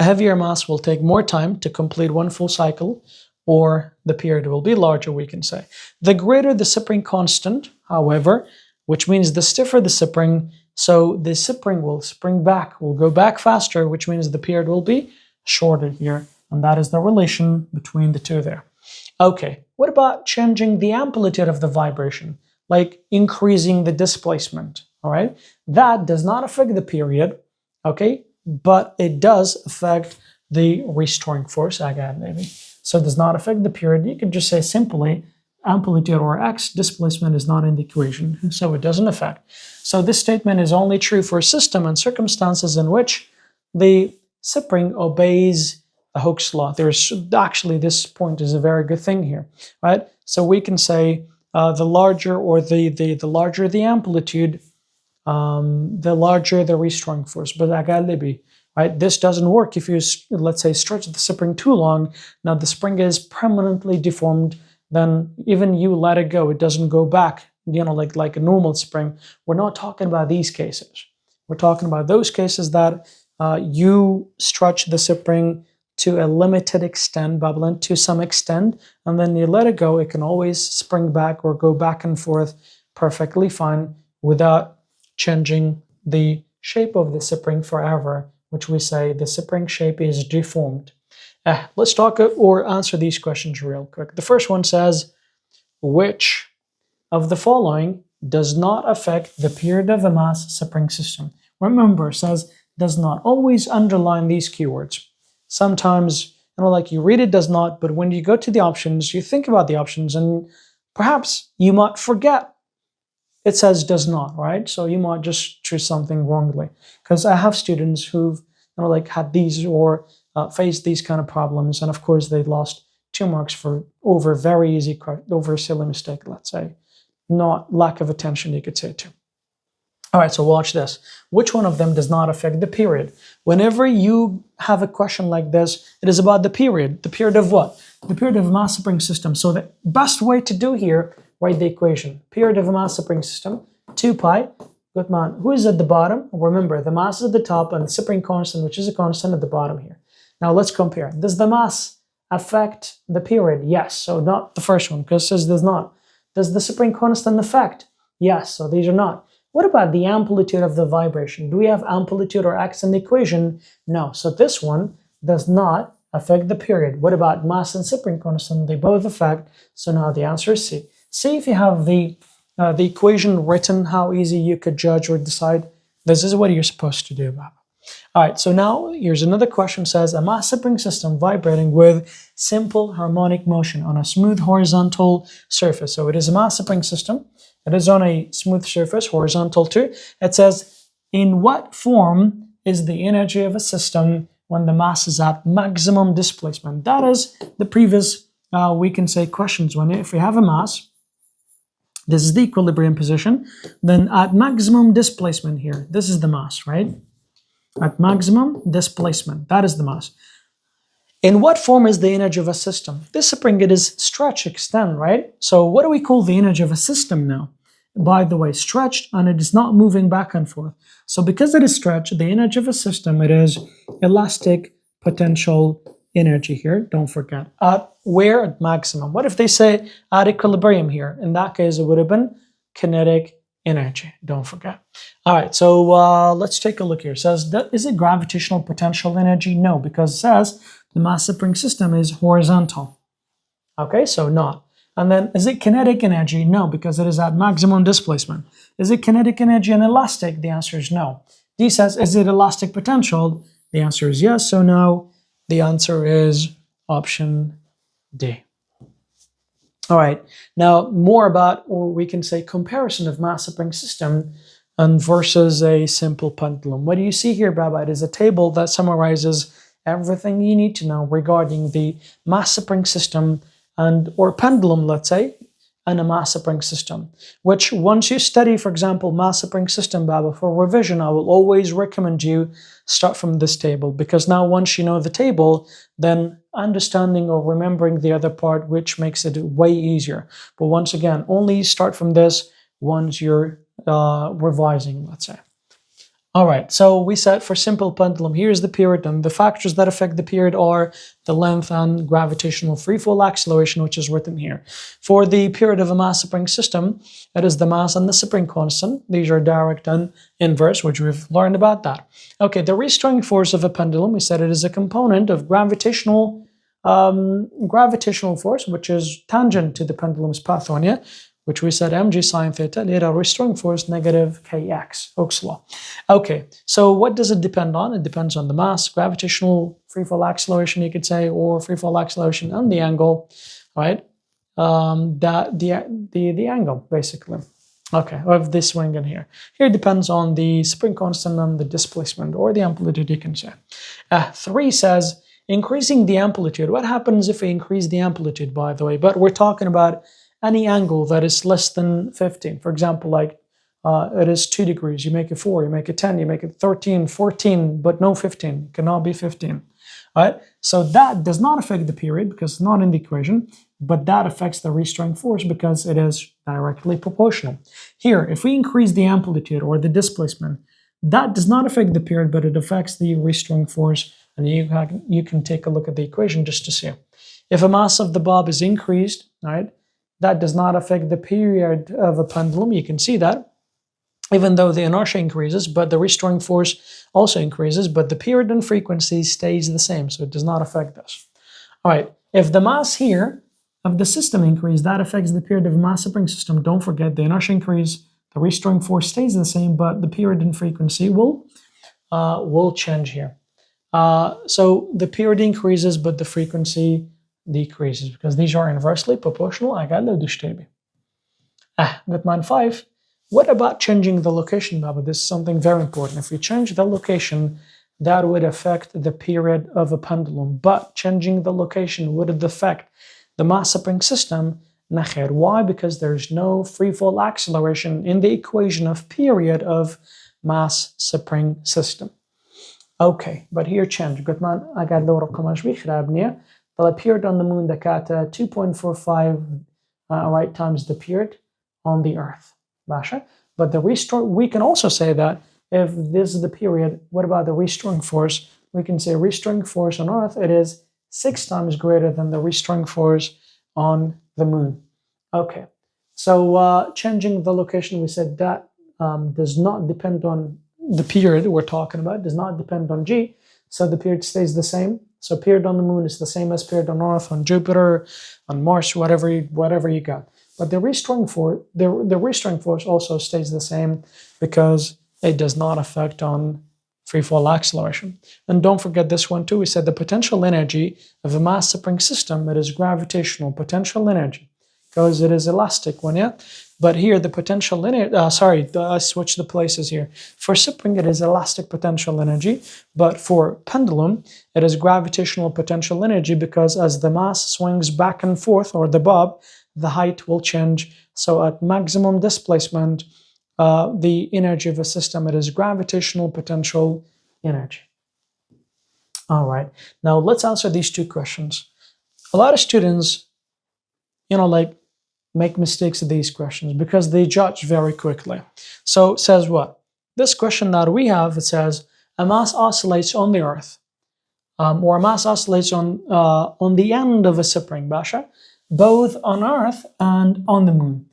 A heavier mass will take more time to complete one full cycle, or the period will be larger, we can say. The greater the spring constant, however, which means the stiffer the spring, so the spring will go back faster, which means the period will be shorter here. And that is the relation between the two there. Okay, what about changing the amplitude of the vibration, like increasing the displacement, all right? That does not affect the period, okay? But it does affect the restoring force, again, maybe. So it does not affect the period. You can just say simply, amplitude, or x displacement, is not in the equation, so it doesn't affect. So this statement is only true for a system and circumstances in which the spring obeys the Hooke's law. There's actually, this point is a very good thing here, right? So we can say the larger, or the larger the amplitude, the larger the restoring force. But right? This doesn't work if you, let's say, stretch the spring too long. Now the spring is permanently deformed, then even you let it go, it doesn't go back, like a normal spring. We're not talking about these cases. We're talking about those cases that you stretch the spring to a limited extent, bubbling to some extent, and then you let it go, it can always spring back or go back and forth perfectly fine without changing the shape of the spring forever, which we say the spring shape is deformed. Let's talk or answer these questions real quick. The first one says, which of the following does not affect the period of a mass spring system? Remember, it says does not. Always underline these keywords. Sometimes, like you read it does not, but when you go to the options, you think about the options, and perhaps you might forget it says does not, right? So you might just choose something wrongly. Because I have students who've had these or faced these kind of problems, and of course they lost 2 marks for over very easy, over a silly mistake, let's say. Not lack of attention, you could say too. All right, so watch this. Which one of them does not affect the period? Whenever you have a question like this, it is about the period. The period of what? The period of a mass spring system. So the best way to do here, write the equation. Period of a mass spring system, 2 pi. Good man. Who is at the bottom? Remember, the mass is at the top and the spring constant, which is a constant, at the bottom here. Now let's compare. Does the mass affect the period? Yes. So not the first one, because it says does not. Does the spring constant affect? Yes. So these are not. What about the amplitude of the vibration? Do we have amplitude or x in the equation? No. So this one does not affect the period. What about mass and spring constant? They both affect. So now the answer is C. See if you have the equation written, how easy you could judge or decide. This is what you're supposed to do, Baba. All right, so now here's another question. Says a mass spring system vibrating with simple harmonic motion on a smooth horizontal surface. So it is a mass spring system. It is on a smooth surface, horizontal too. It says, in what form is the energy of a system when the mass is at maximum displacement? That is the previous, we can say, questions. When if we have a mass, this is the equilibrium position, then at maximum displacement here, this is the mass, right? At maximum displacement, that is the mass. In what form is the energy of a system? This spring, it is stretch, extend, right? So what do we call the energy of a system now? By the way, stretched, and it is not moving back and forth. So because it is stretched, the energy of a system, it is elastic potential energy here. Don't forget. At where? At maximum. What if they say at equilibrium here? In that case, it would have been kinetic energy. Don't forget. All right, so let's take a look here. It says, is it gravitational potential energy? No, because it says the mass spring system is horizontal. Okay, so not. And then, is it kinetic energy? No, because it is at maximum displacement. Is it kinetic energy and elastic? The answer is no. D says, is it elastic potential? The answer is yes. So now the answer is option D. All right, now more about, or we can say, comparison of mass spring system and versus a simple pendulum. What do you see here, Baba? It is a table that summarizes everything you need to know regarding the mass spring system or pendulum, let's say, and a mass spring system, which once you study, for example, mass spring system, Baba, for revision, I will always recommend you start from this table, because now once you know the table, then understanding or remembering the other part, which makes it way easier. But once again, only start from this once you're revising, let's say. All right, so we said for simple pendulum, here's the period, and the factors that affect the period are the length and gravitational freefall acceleration, which is written here. For the period of a mass spring system, it is the mass and the spring constant. These are direct and inverse, which we've learned about that. Okay, the restoring force of a pendulum, we said it is a component of gravitational force, which is tangent to the pendulum's path on it, which we said mg sine theta, later restoring force negative kx, Hooke's law. Okay, so what does it depend on? It depends on the mass, gravitational freefall acceleration, you could say, or freefall acceleration and the angle, right? The angle, basically. Okay, of this swing in here. Here it depends on the spring constant and the displacement, or the amplitude, you can say. 3 says, increasing the amplitude. What happens if we increase the amplitude, by the way? But we're talking about any angle that is less than 15. For example, like it is 2 degrees, you make it 4, you make it 10, you make it 13, 14, but no 15. It cannot be 15. All right? So that does not affect the period because it's not in the equation, but that affects the restoring force because it is directly proportional. Here, if we increase the amplitude or the displacement, that does not affect the period, but it affects the restoring force And you can take a look at the equation just to see. If a mass of the bob is increased, right, that does not affect the period of a pendulum. You can see that, even though the inertia increases, but the restoring force also increases, but the period and frequency stays the same, so it does not affect this. All right, if the mass here of the system increase, that affects the period of a mass spring system. Don't forget the inertia increase, the restoring force stays the same, but the period and frequency will change here. So the period increases, but the frequency decreases because these are inversely proportional. Good man 5. What about changing the location, Baba? This is something very important. If we change the location, that would affect the period of a pendulum, but changing the location would affect the mass spring system. Why? Because there's no free fall acceleration in the equation of period of mass spring system. Okay, but here change. Good man, I got the رقم بيخربني. Well, appeared on the moon that got 2.45 right times the period on the Earth. Basha. But the we can also say that if this is the period, what about the restoring force? We can say restoring force on Earth, it is 6 times greater than the restoring force on the moon. Okay, so changing the location, we said that does not depend on the period we're talking about, does not depend on G, so the period stays the same. So period on the moon is the same as period on Earth, on Jupiter, on Mars, whatever you got. But the restoring force also stays the same because it does not affect on free fall acceleration. And don't forget this one too. We said the potential energy of a mass spring system, it is gravitational potential energy because it is elastic one, yeah. But here the potential energy, I switched the places here. For spring, it is elastic potential energy, but for pendulum, it is gravitational potential energy because as the mass swings back and forth, or the bob, the height will change. So at maximum displacement, the energy of a system, it is gravitational potential energy. All right, now let's answer these two questions. A lot of students, make mistakes in these questions because they judge very quickly. So it says what? This question that we have, it says a mass oscillates on the Earth, or a mass oscillates on the end of a spring, Basha, both on Earth and on the moon.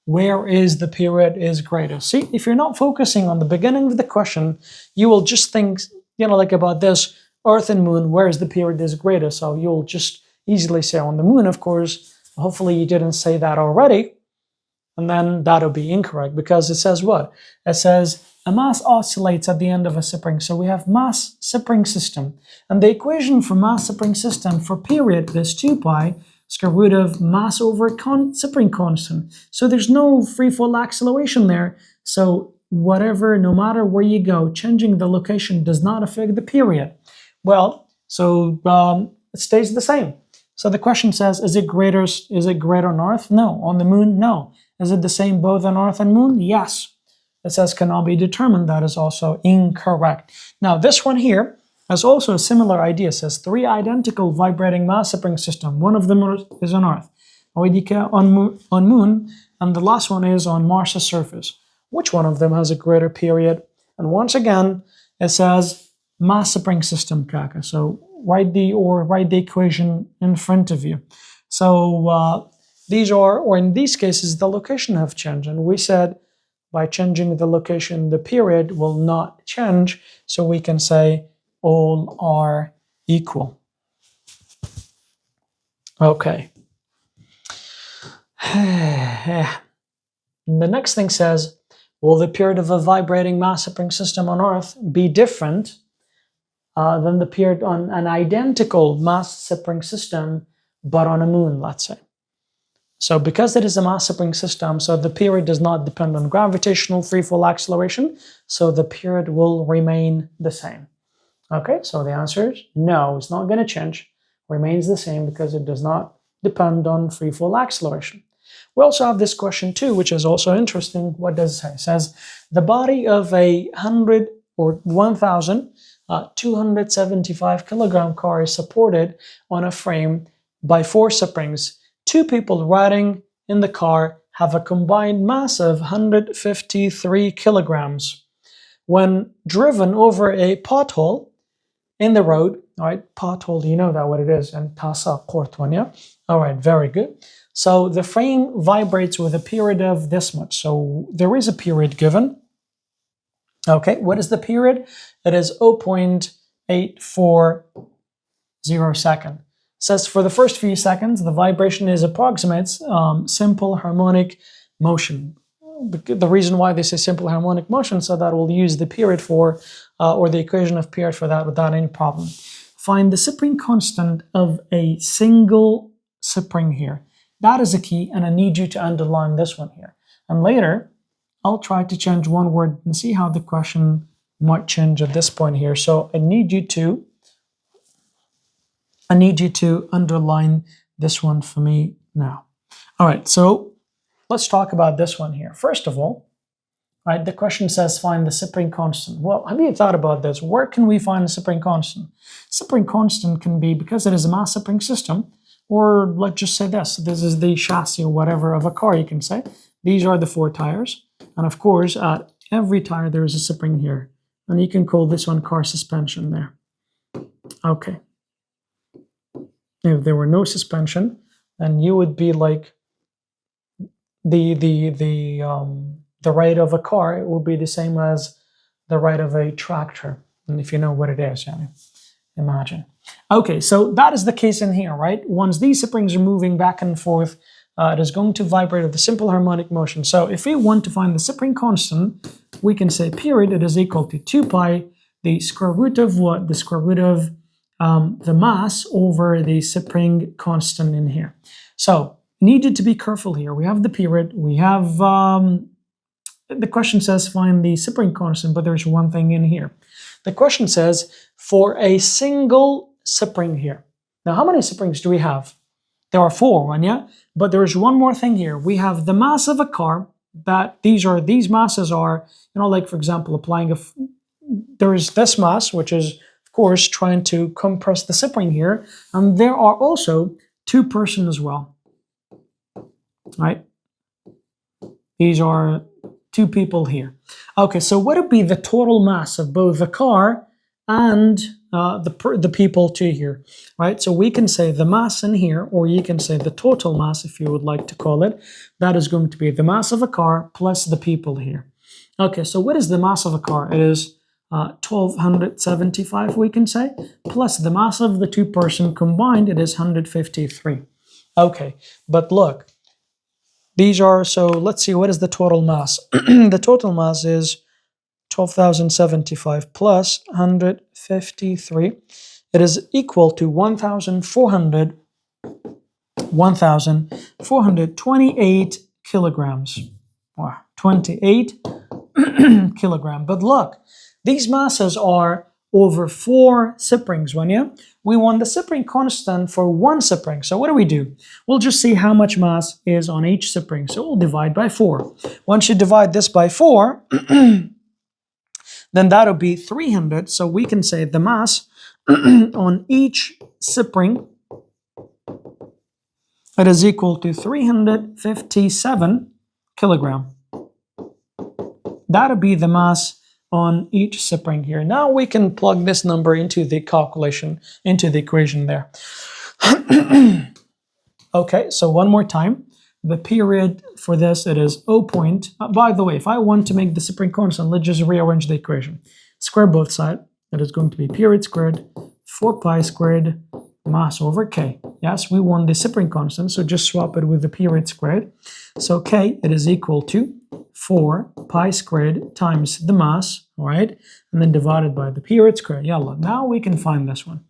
Where is the period is greater? See, if you're not focusing on the beginning of the question, you will just think, like about this, Earth and moon, where is the period is greater? So you'll just easily say on the moon, of course. Hopefully you didn't say that already, and then that'll be incorrect because it says what? It says a mass oscillates at the end of a spring. So we have mass spring system, and the equation for mass spring system for period is 2 pi square root of mass over spring constant. So there's no free fall acceleration there. So whatever, no matter where you go, changing the location does not affect the period. Well, so it stays the same. So the question says, is it greater on Earth? No. On the moon? No. Is it the same both on Earth and moon? Yes. It says cannot be determined. That is also incorrect. Now this one here has also a similar idea. It says 3 identical vibrating mass spring system. One of them is on Earth, on moon, and the last one is on Mars' surface. Which one of them has a greater period? And once again, it says mass spring system, Kaka. So write the equation in front of you. So in these cases, the location have changed. And we said by changing the location, the period will not change. So we can say all are equal. Okay. The next thing says, will the period of a vibrating mass spring system on Earth be different than the period on an identical mass spring system, but on a moon, let's say? So because it is a mass spring system, so the period does not depend on gravitational free fall acceleration, so the period will remain the same. Okay, so the answer is no, it's not going to change, remains the same because it does not depend on free fall acceleration. We also have this question too, which is also interesting. What does it say? It says the body of a 100 or 1,275 kilogram car is supported on a frame by 4 springs. 2 people riding in the car have a combined mass of 153 kilograms. When driven over a pothole in the road, all right, pothole, you know that what it is, and tasa qurtwan, yeah? All right, very good. So the frame vibrates with a period of this much. So there is a period given. Okay, what is the period? It is 0.840 second. It says for the first few seconds, the vibration is approximates simple harmonic motion. The reason why this is simple harmonic motion, so that we'll use the period for, or the equation of period for that without any problem. Find the spring constant of a single spring here. That is a key, and I need you to underline this one here. And later, I'll try to change one word and see how the question might change at this point here. So I need you to underline this one for me now. All right, so let's talk about this one here. First of all, right, the question says find the spring constant. Well, have you thought about this? Where can we find the spring constant? Spring constant can be, because it is a mass spring system, or let's just say this is the chassis or whatever of a car, you can say. These are the 4 tires. And of course, at every tire, there is a spring here. And you can call this one car suspension there. Okay. If there were no suspension, then you would be like the rate of a car. It would be the same as the rate of a tractor. And if you know what it is, imagine. Okay, so that is the case in here, right? Once these springs are moving back and forth, it is going to vibrate with the simple harmonic motion. So if we want to find the spring constant, we can say period, it is equal to 2 pi, the square root of what? The square root of the mass over the spring constant in here. So needed to be careful here. We have the period, we have, the question says find the spring constant, but there's one thing in here. The question says for a single spring here. Now, how many springs do we have? There are 4, yeah? But there's one more thing here. We have the mass of a car, that these masses are, like for example, applying there is this mass, which is of course trying to compress the spring here. And there are also 2 persons as well, right? These are 2 people here. Okay, so what would be the total mass of both the car and the people too here, right? So we can say the mass in here, or you can say the total mass if you would like to call it. That is going to be the mass of a car plus the people here. Okay, so what is the mass of a car? It is 1275, we can say, plus the mass of the 2 person combined, it is 153. Okay, but look, these are, so let's see, what is the total mass? The total mass is 12,075 plus 153. It is equal to 1,428 kilograms. Wow, 28 kilogram. But look, these masses are over 4 springs, we want the spring constant for 1 spring. So what do? We'll just see how much mass is on each spring. So we'll divide by 4. Once you divide this by 4, then that'll be 300. So we can say the mass on each spring, it is equal to 357 kilogram. That'll be the mass on each spring here. Now we can plug this number into the calculation, into the equation there. Okay, so one more time. The period for this, it is 0. By the way, if I want to make the spring constant, let's just rearrange the equation. Square both sides. It is going to be period squared, 4 pi squared, mass over k. Yes, we want the spring constant, so just swap it with the period squared. So k, it is equal to 4 pi squared times the mass, all right? And then divided by the period squared. Yalla, now we can find this one.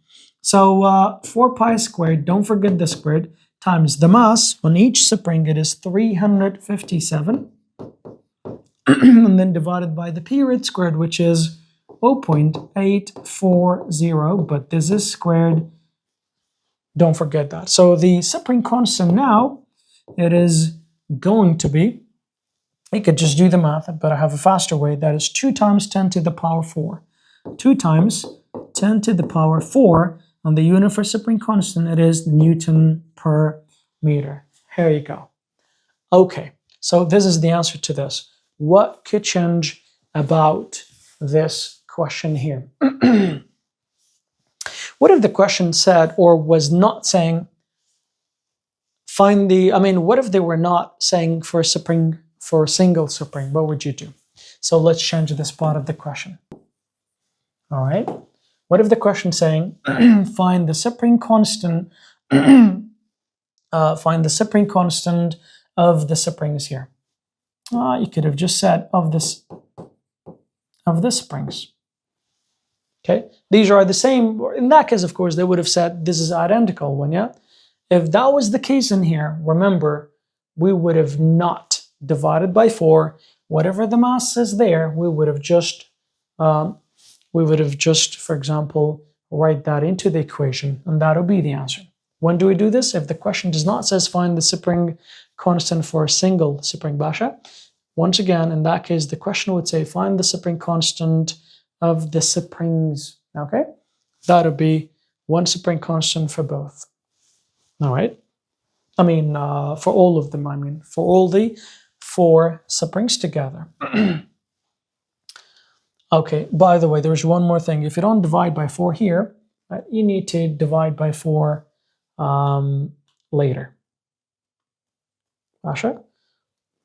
So 4 pi squared, don't forget the squared, times the mass on each spring, it is 357. And then divided by the period squared, which is 0.840, but this is squared. Don't forget that. So the spring constant now, it is going to be, you could just do the math, but I have a faster way. That is 2 times 10 to the power 4. 2 times 10 to the power 4. On the unit for spring constant, it is Newton per meter. Here you go. Okay, so this is the answer to this. What could change about this question here? What if the question said or was not saying what if they were not saying for a single spring? What would you do? So let's change this part of the question. All right. What if the question saying find the spring constant find the spring constant of the springs here? You could have just said of the springs. Okay, these are the same. In that case, of course, they would have said this is identical one, yeah? If that was the case in here, remember, we would have not divided by 4. Whatever the mass is there, we would have just, for example, write that into the equation, and that'll be the answer. When do we do this? If the question does not says find the spring constant for a single spring basha. Once again, in that case, the question would say find the spring constant of the springs. Okay, that'll be one spring constant for both. All right. For all of them. For all the 4 springs together. Okay. By the way, there's one more thing. If you don't divide by 4 here, you need to divide by 4 later. Asha?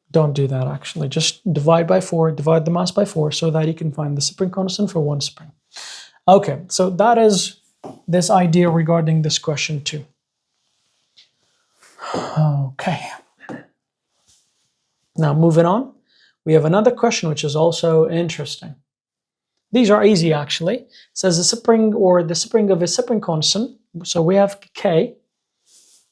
Don't do that, actually. Just divide by 4, divide the mass by 4, so that you can find the spring constant for one spring. Okay, so that is this idea regarding this question too. Okay. Now, moving on, we have another question which is also interesting. These are easy, actually. It says the spring of a spring constant. So we have K,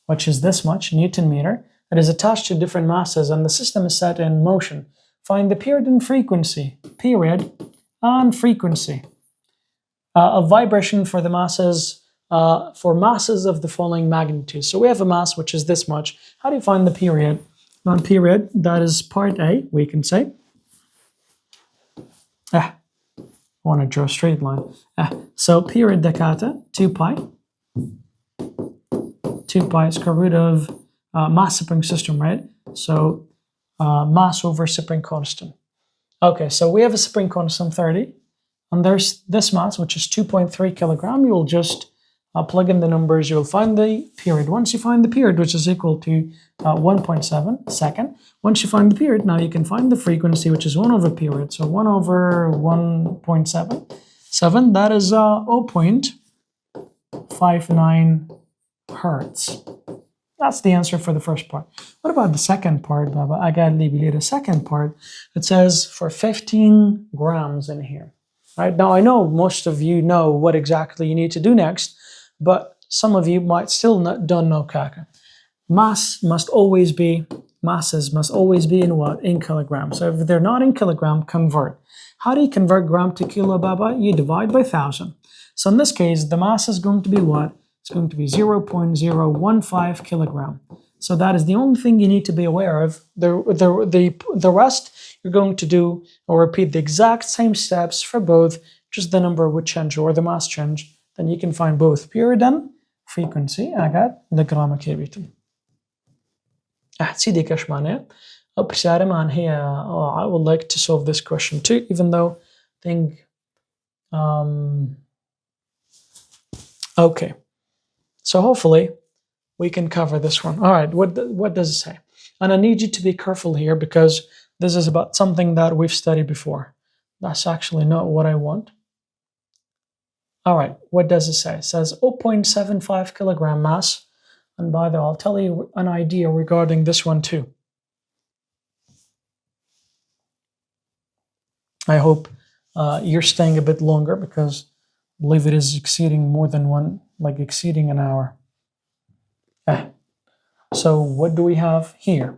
which is this much, Newton meter. It is attached to different masses and the system is set in motion. Find the period and frequency of vibration for the masses of the following magnitude. So we have a mass which is this much. How do you find the period? Period, that is part A, we can say. I want to draw a straight line. So period dakata, 2 pi. 2 pi square root of mass spring system, right? So mass over spring constant. Okay, so we have a spring constant 30, and there's this mass, which is 2.3 kilogram. You will just plug in the numbers, you'll find the period. Once you find the period, which is equal to 1.7 second, once you find the period, now you can find the frequency, which is 1 over period. So 1 over 1.7, that is 0.59 hertz. That's the answer for the first part. What about the second part, Baba? I got the second part. It says for 15 grams in here. Right now, I know most of you know what exactly you need to do next, but some of you might still don't know kaka. Masses must always be in what? In kilograms. So if they're not in kilogram, convert. How do you convert gram to kilo, Baba? You divide by 1,000. So in this case, the mass is going to be what? It's going to be 0.015 kilogram. So that is the only thing you need to be aware of. The rest you're going to do or repeat the exact same steps for both, just the number would change or the mass change. Then you can find both period and frequency. Agar the gram كبيرة. سيدي كش معناه. I would like to solve this question too, even though I think okay. So hopefully we can cover this one. All right, what does it say? And I need you to be careful here because this is about something that we've studied before. That's actually not what I want. All right, what does it say? It says 0.75 kilogram mass. And by the way, I'll tell you an idea regarding this one too. I hope you're staying a bit longer because I believe it is exceeding more than one, like exceeding an hour. So what do we have here?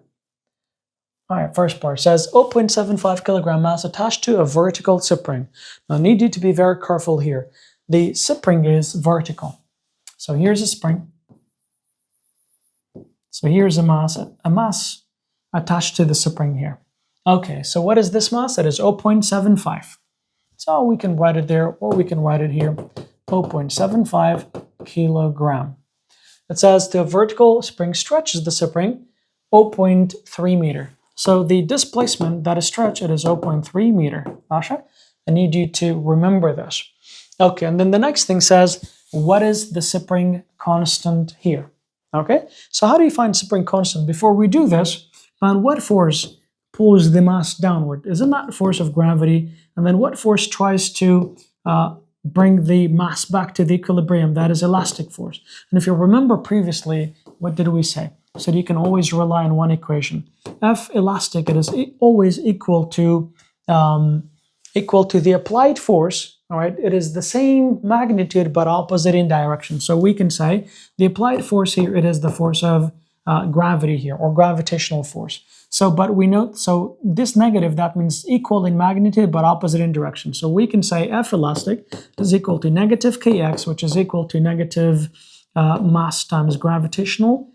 All right, first part says 0.75 kilogram mass attached to a vertical spring. Now I need you to be very careful here. The spring is vertical. So here's a spring. So here's a mass attached to the spring here. Okay, so what is this mass? That is 0.75. So we can write it there, or we can write it here, 0.75 kilogram. It says the vertical spring stretches the spring 0.3 meter. So the displacement that is stretched, it is 0.3 meter. Asha, I need you to remember this. Okay, and then the next thing says what is the spring constant here? Okay, so how do you find spring constant? Before we do this, find what force pulls the mass downward. Isn't that force of gravity? And then what force tries to bring the mass back to the equilibrium? That is elastic force. And if you remember previously, what did we say? So you can always rely on one equation. F elastic, it is always equal to the applied force. All right, it is the same magnitude but opposite in direction. So we can say the applied force here, it is the force of gravity here, or gravitational force. So, but we note, so this negative, that means equal in magnitude but opposite in direction. So we can say F elastic is equal to negative kx, which is equal to negative mass times gravitational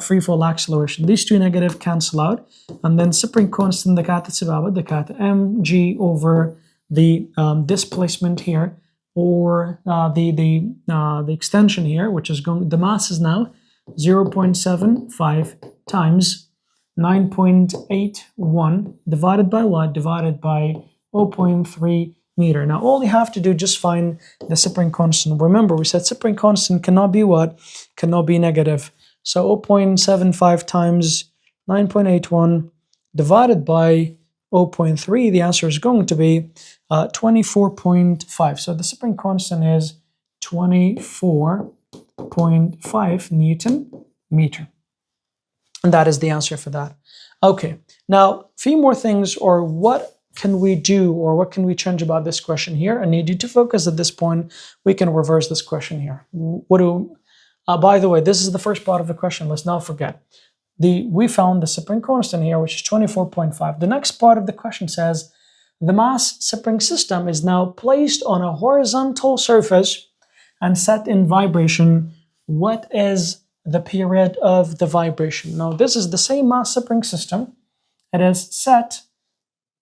free fall acceleration. These two negative cancel out, and then spring constant the mg over the displacement here, or the extension here, which is going, the mass is now 0.75 times 9.81 divided by what? Divided by 0.3 meter. Now all you have to do, just find the spring constant. Remember, we said spring constant cannot be what? Cannot be negative. So 0.75 times 9.81 divided by 0.3, the answer is going to be 24.5. So the spring constant is 24.5 Newton meter. And that is the answer for that. Okay, now a few more things, or what can we do, or what can we change about this question here? I need you to focus at this point. We can reverse this question here. By the way, this is the first part of the question. Let's not forget. We found the spring constant here, which is 24.5. The next part of the question says, the mass spring system is now placed on a horizontal surface and set in vibration. What is the period of the vibration? Now, this is the same mass spring system. It is set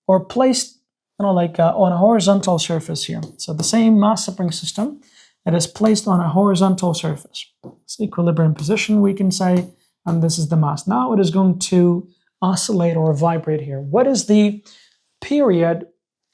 or placed, on a horizontal surface here. So the same mass spring system, it is placed on a horizontal surface. It's equilibrium position, we can say, and this is the mass. Now it is going to oscillate or vibrate here. What is the period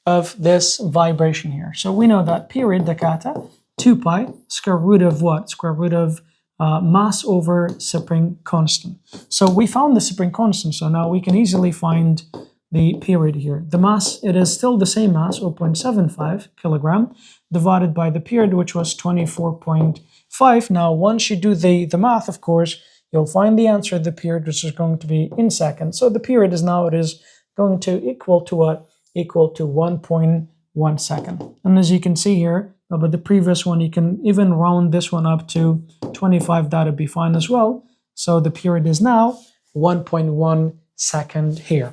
of this vibration here? So we know that period, dakata, 2 pi, square root of what? Square root of mass over spring constant. So we found the spring constant, so now we can easily find the period here. The mass, it is still the same mass, 0.75 kilogram, divided by the period, which was 24.5. Now, once you do the math, of course, you'll find the answer of the period, which is going to be in seconds. So the period is now, it is going to equal to what? Equal to 1.1 second. And as you can see here, but the previous one, you can even round this one up to 25, that would be fine as well. So the period is now 1.1 second here.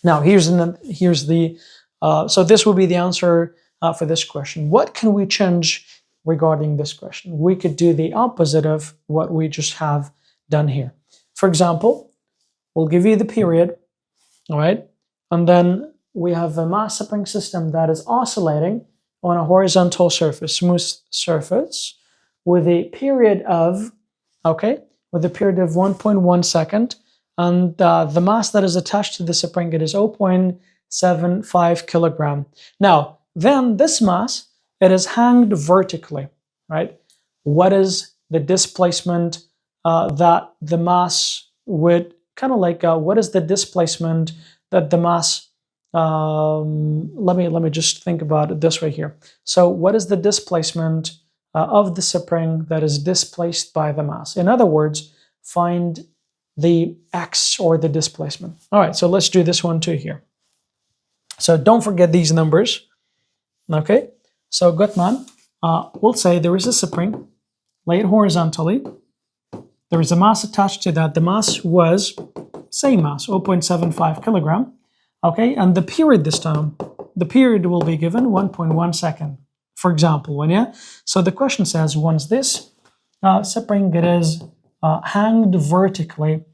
Now so this will be the answer for this question. What can we change regarding this question? We could do the opposite of what we just have done here. For example, we'll give you the period, all right? And then we have a mass spring system that is oscillating on a horizontal surface, smooth surface, with a period of, with a period of 1.1 second. And the mass that is attached to the spring, it is 0.75 kilogram. Now, then this mass, it is hanged vertically, right? What is the displacement that the mass would, what is the displacement that the mass, let me just think about it this way here. So what is the displacement of the spring that is displaced by the mass? In other words, find the x, or the displacement. All right, so let's do this one too here. So don't forget these numbers. Okay, so Gutman, we'll say there is a spring laid horizontally. There is a mass attached to that. The mass was same mass, 0.75 kilogram. Okay, and the period this time, the period will be given 1.1 second, for example, So the question says, once this spring it is hanged vertically,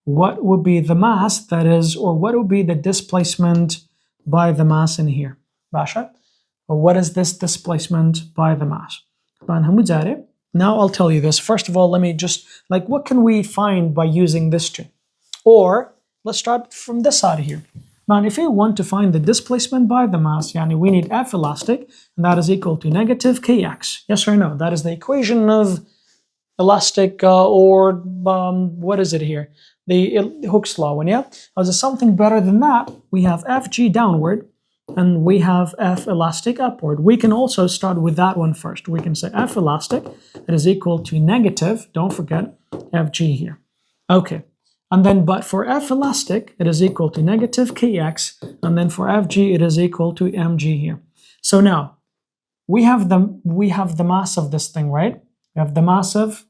what would be the mass that is, or what would be the displacement by the mass in here? Basha, what is this displacement by the mass? Now I'll tell you this. First of all, let me just, what can we find by using this tree? Or let's start from this side here. Now, if we want to find the displacement by the mass, we need F elastic, and that is equal to negative kx. Yes or no? That is the equation of elastic, what is it here? The Hooke's law. And there's something better than that. We have Fg downward, and we have F elastic upward. We can also start with that one first. We can say F elastic, it is equal to negative, don't forget, Fg here. Okay. And then, but for F elastic, it is equal to negative Kx, and then for Fg, it is equal to mg here. So now, we have the mass of this thing, right? We have the mass of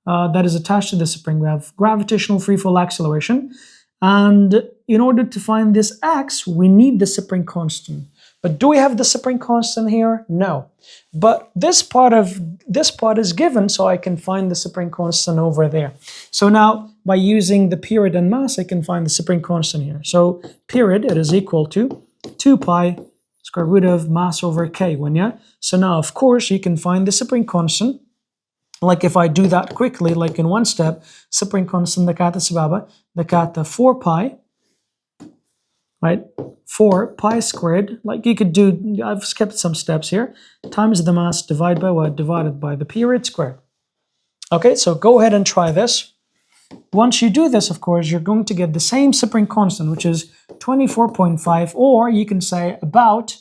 that is attached to the spring. We have gravitational free fall acceleration, and in order to find this x, we need the spring constant. But do we have the spring constant here? No. But this part is given, so I can find the spring constant over there. So now, by using the period and mass, I can find the spring constant here. So period, it is equal to 2 pi square root of mass over k. So now, of course, you can find the spring constant. Like if I do that quickly, like in one step, spring constant, the 4 pi, right? 4 pi squared, like you could do, I've skipped some steps here, times the mass divided by what? Divided by the period squared. Okay, so go ahead and try this. Once you do this, of course, you're going to get the same spring constant, which is 24.5, or you can say about,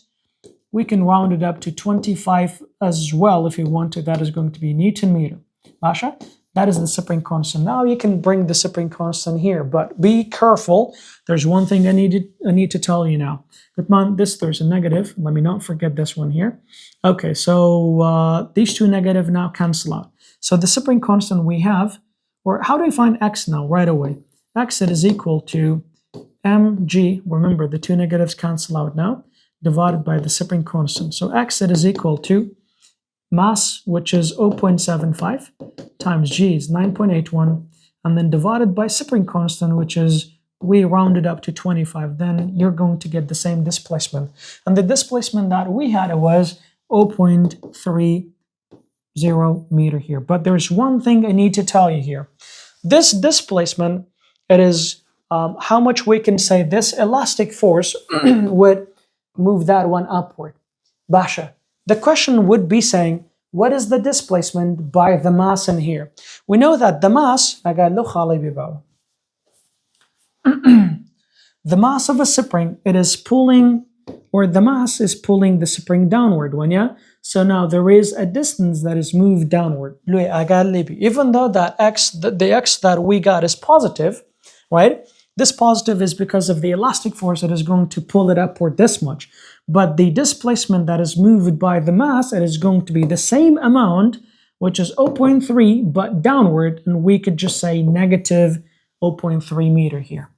we can round it up to 25 as well if you want to. That is going to be Newton meter. Basha, that is the spring constant. Now you can bring the spring constant here, but be careful. There's one thing I need to tell you now. There's a negative. Let me not forget this one here. Okay, so these two negative now cancel out. So the spring constant we have, or how do we find x now right away? X, it is equal to mg. Remember, the two negatives cancel out now, divided by the spring constant. So x, it is equal to mass, which is 0.75, times g is 9.81, and then divided by spring constant, which is, we rounded up to 25, then you're going to get the same displacement. And the displacement that we had, it was 0.30 meter here. But there's one thing I need to tell you here. This displacement, it is how much we can say this elastic force would move that one upward. Basha, the question would be saying, what is the displacement by the mass in here? We know that the mass, the mass of a spring, it is pulling, or the mass is pulling the spring downward, So now there is a distance that is moved downward. Even though that x, the x that we got is positive, right? This positive is because of the elastic force that is going to pull it upward this much. But the displacement that is moved by the mass, it is going to be the same amount, which is 0.3, but downward, and we could just say negative 0.3 meter here.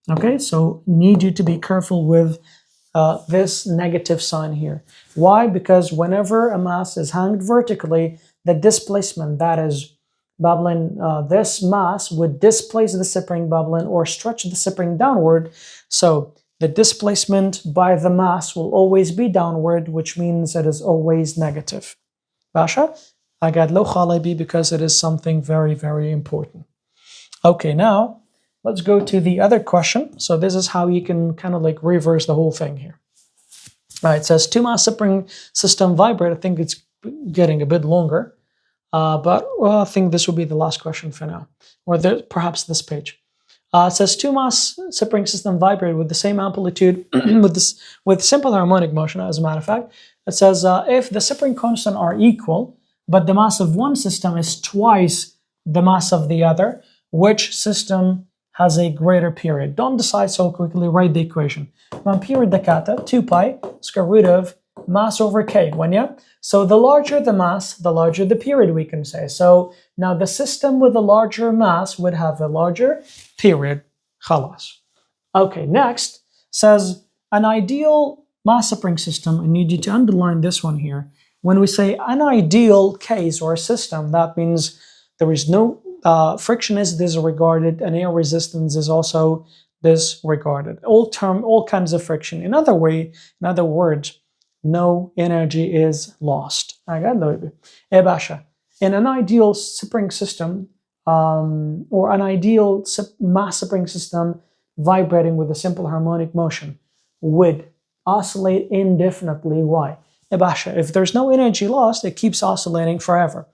Okay, so need you to be careful with this negative sign here. Why? Because whenever a mass is hanged vertically, the displacement that is bubbling, this mass would displace the spring bubbling or stretch the spring downward. So the displacement by the mass will always be downward, which means it is always negative. Basha, I got lo khalibi because it is something very, very important. Okay, now let's go to the other question. So this is how you can kind of like reverse the whole thing here. All right, it says two-mass spring system vibrate. I think it's getting a bit longer, but I think this will be the last question for now, or perhaps this page. It says two-mass spring system vibrate with the same amplitude with simple harmonic motion. As a matter of fact, it says if the spring constant are equal, but the mass of one system is twice the mass of the other, which system has a greater period? Don't decide so quickly, write the equation. Period dakata, 2 pi square root of mass over k, So the larger the mass, the larger the period, we can say. So now the system with a larger mass would have a larger period. Khalas. Okay, next says an ideal mass spring system. I need you to underline this one here. When we say an ideal case or system, that means there is no friction is disregarded and air resistance is also disregarded. All kinds of friction. In other words, no energy is lost. In an ideal spring system, or an ideal mass spring system, vibrating with a simple harmonic motion would oscillate indefinitely. Why? If there's no energy lost, it keeps oscillating forever.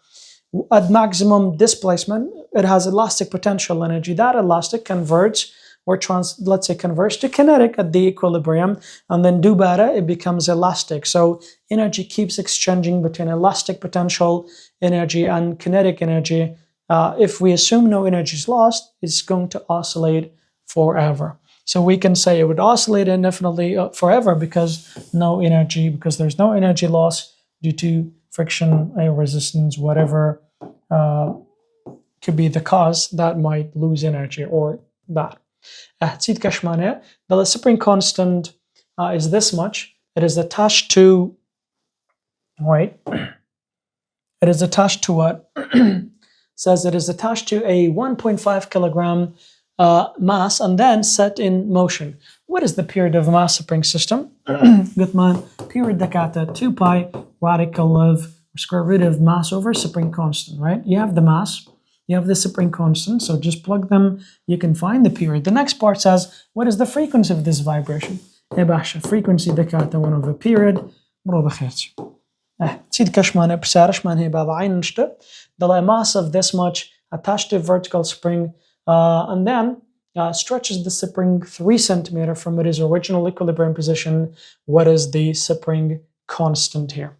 At maximum displacement, it has elastic potential energy. That elastic converts or converts to kinetic at the equilibrium, and then dubara, it becomes elastic. So energy keeps exchanging between elastic potential energy and kinetic energy. If we assume no energy is lost, it's going to oscillate forever. So we can say it would oscillate indefinitely forever because there's no energy loss due to friction, resistance, whatever could be the cause that might lose energy or that. The spring constant is this much. It is attached to, wait, it is attached to what? Says it is attached to a 1.5 kilogram mass and then set in motion. What is the period of a mass spring system? Gutman, period dakata 2 pi radical of square root of mass over spring constant, right? You have the mass, you have the spring constant, so just plug them, you can find the period. The next part says, what is the frequency of this vibration? Frequency dakata 1 over period. The mass of this much attached to a vertical spring and then stretches the spring 3 centimeter from its original equilibrium position. What is the spring constant here?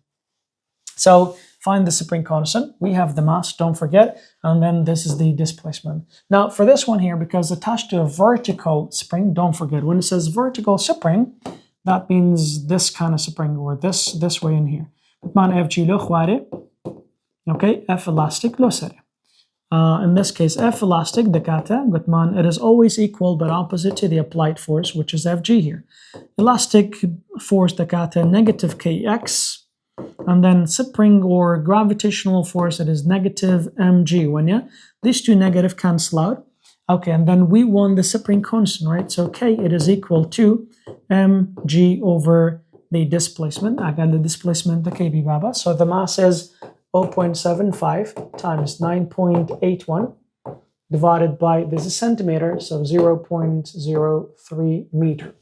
So find the spring constant. We have the mass, don't forget, and then this is the displacement. Now for this one here, because attached to a vertical spring, don't forget, when it says vertical spring, that means this kind of spring, or this way in here. Okay, F elastic lo sare. In this case, F elastic, dakata, gutman, it is always equal but opposite to the applied force, which is Fg here. Elastic force, dakata, negative Kx, and then spring or gravitational force, it is negative mg. When these two negative cancel out. Okay, and then we want the spring constant, right? So K, it is equal to mg over the displacement. I got the displacement, the kb baba. So the mass is 0.75 times 9.81 divided by, this is centimeter, so 0.03 meter.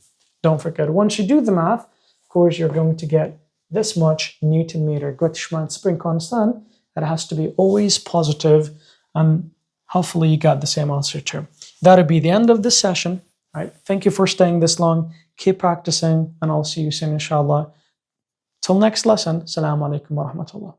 Don't forget, once you do the math, of course, you're going to get this much Newton meter. Gutschmann spring constant, that has to be always positive, and hopefully you got the same answer too. That'll be the end of this session. All right, thank you for staying this long. Keep practicing, and I'll see you soon, inshallah. Till next lesson, Assalamu alaikum wa rahmatullah.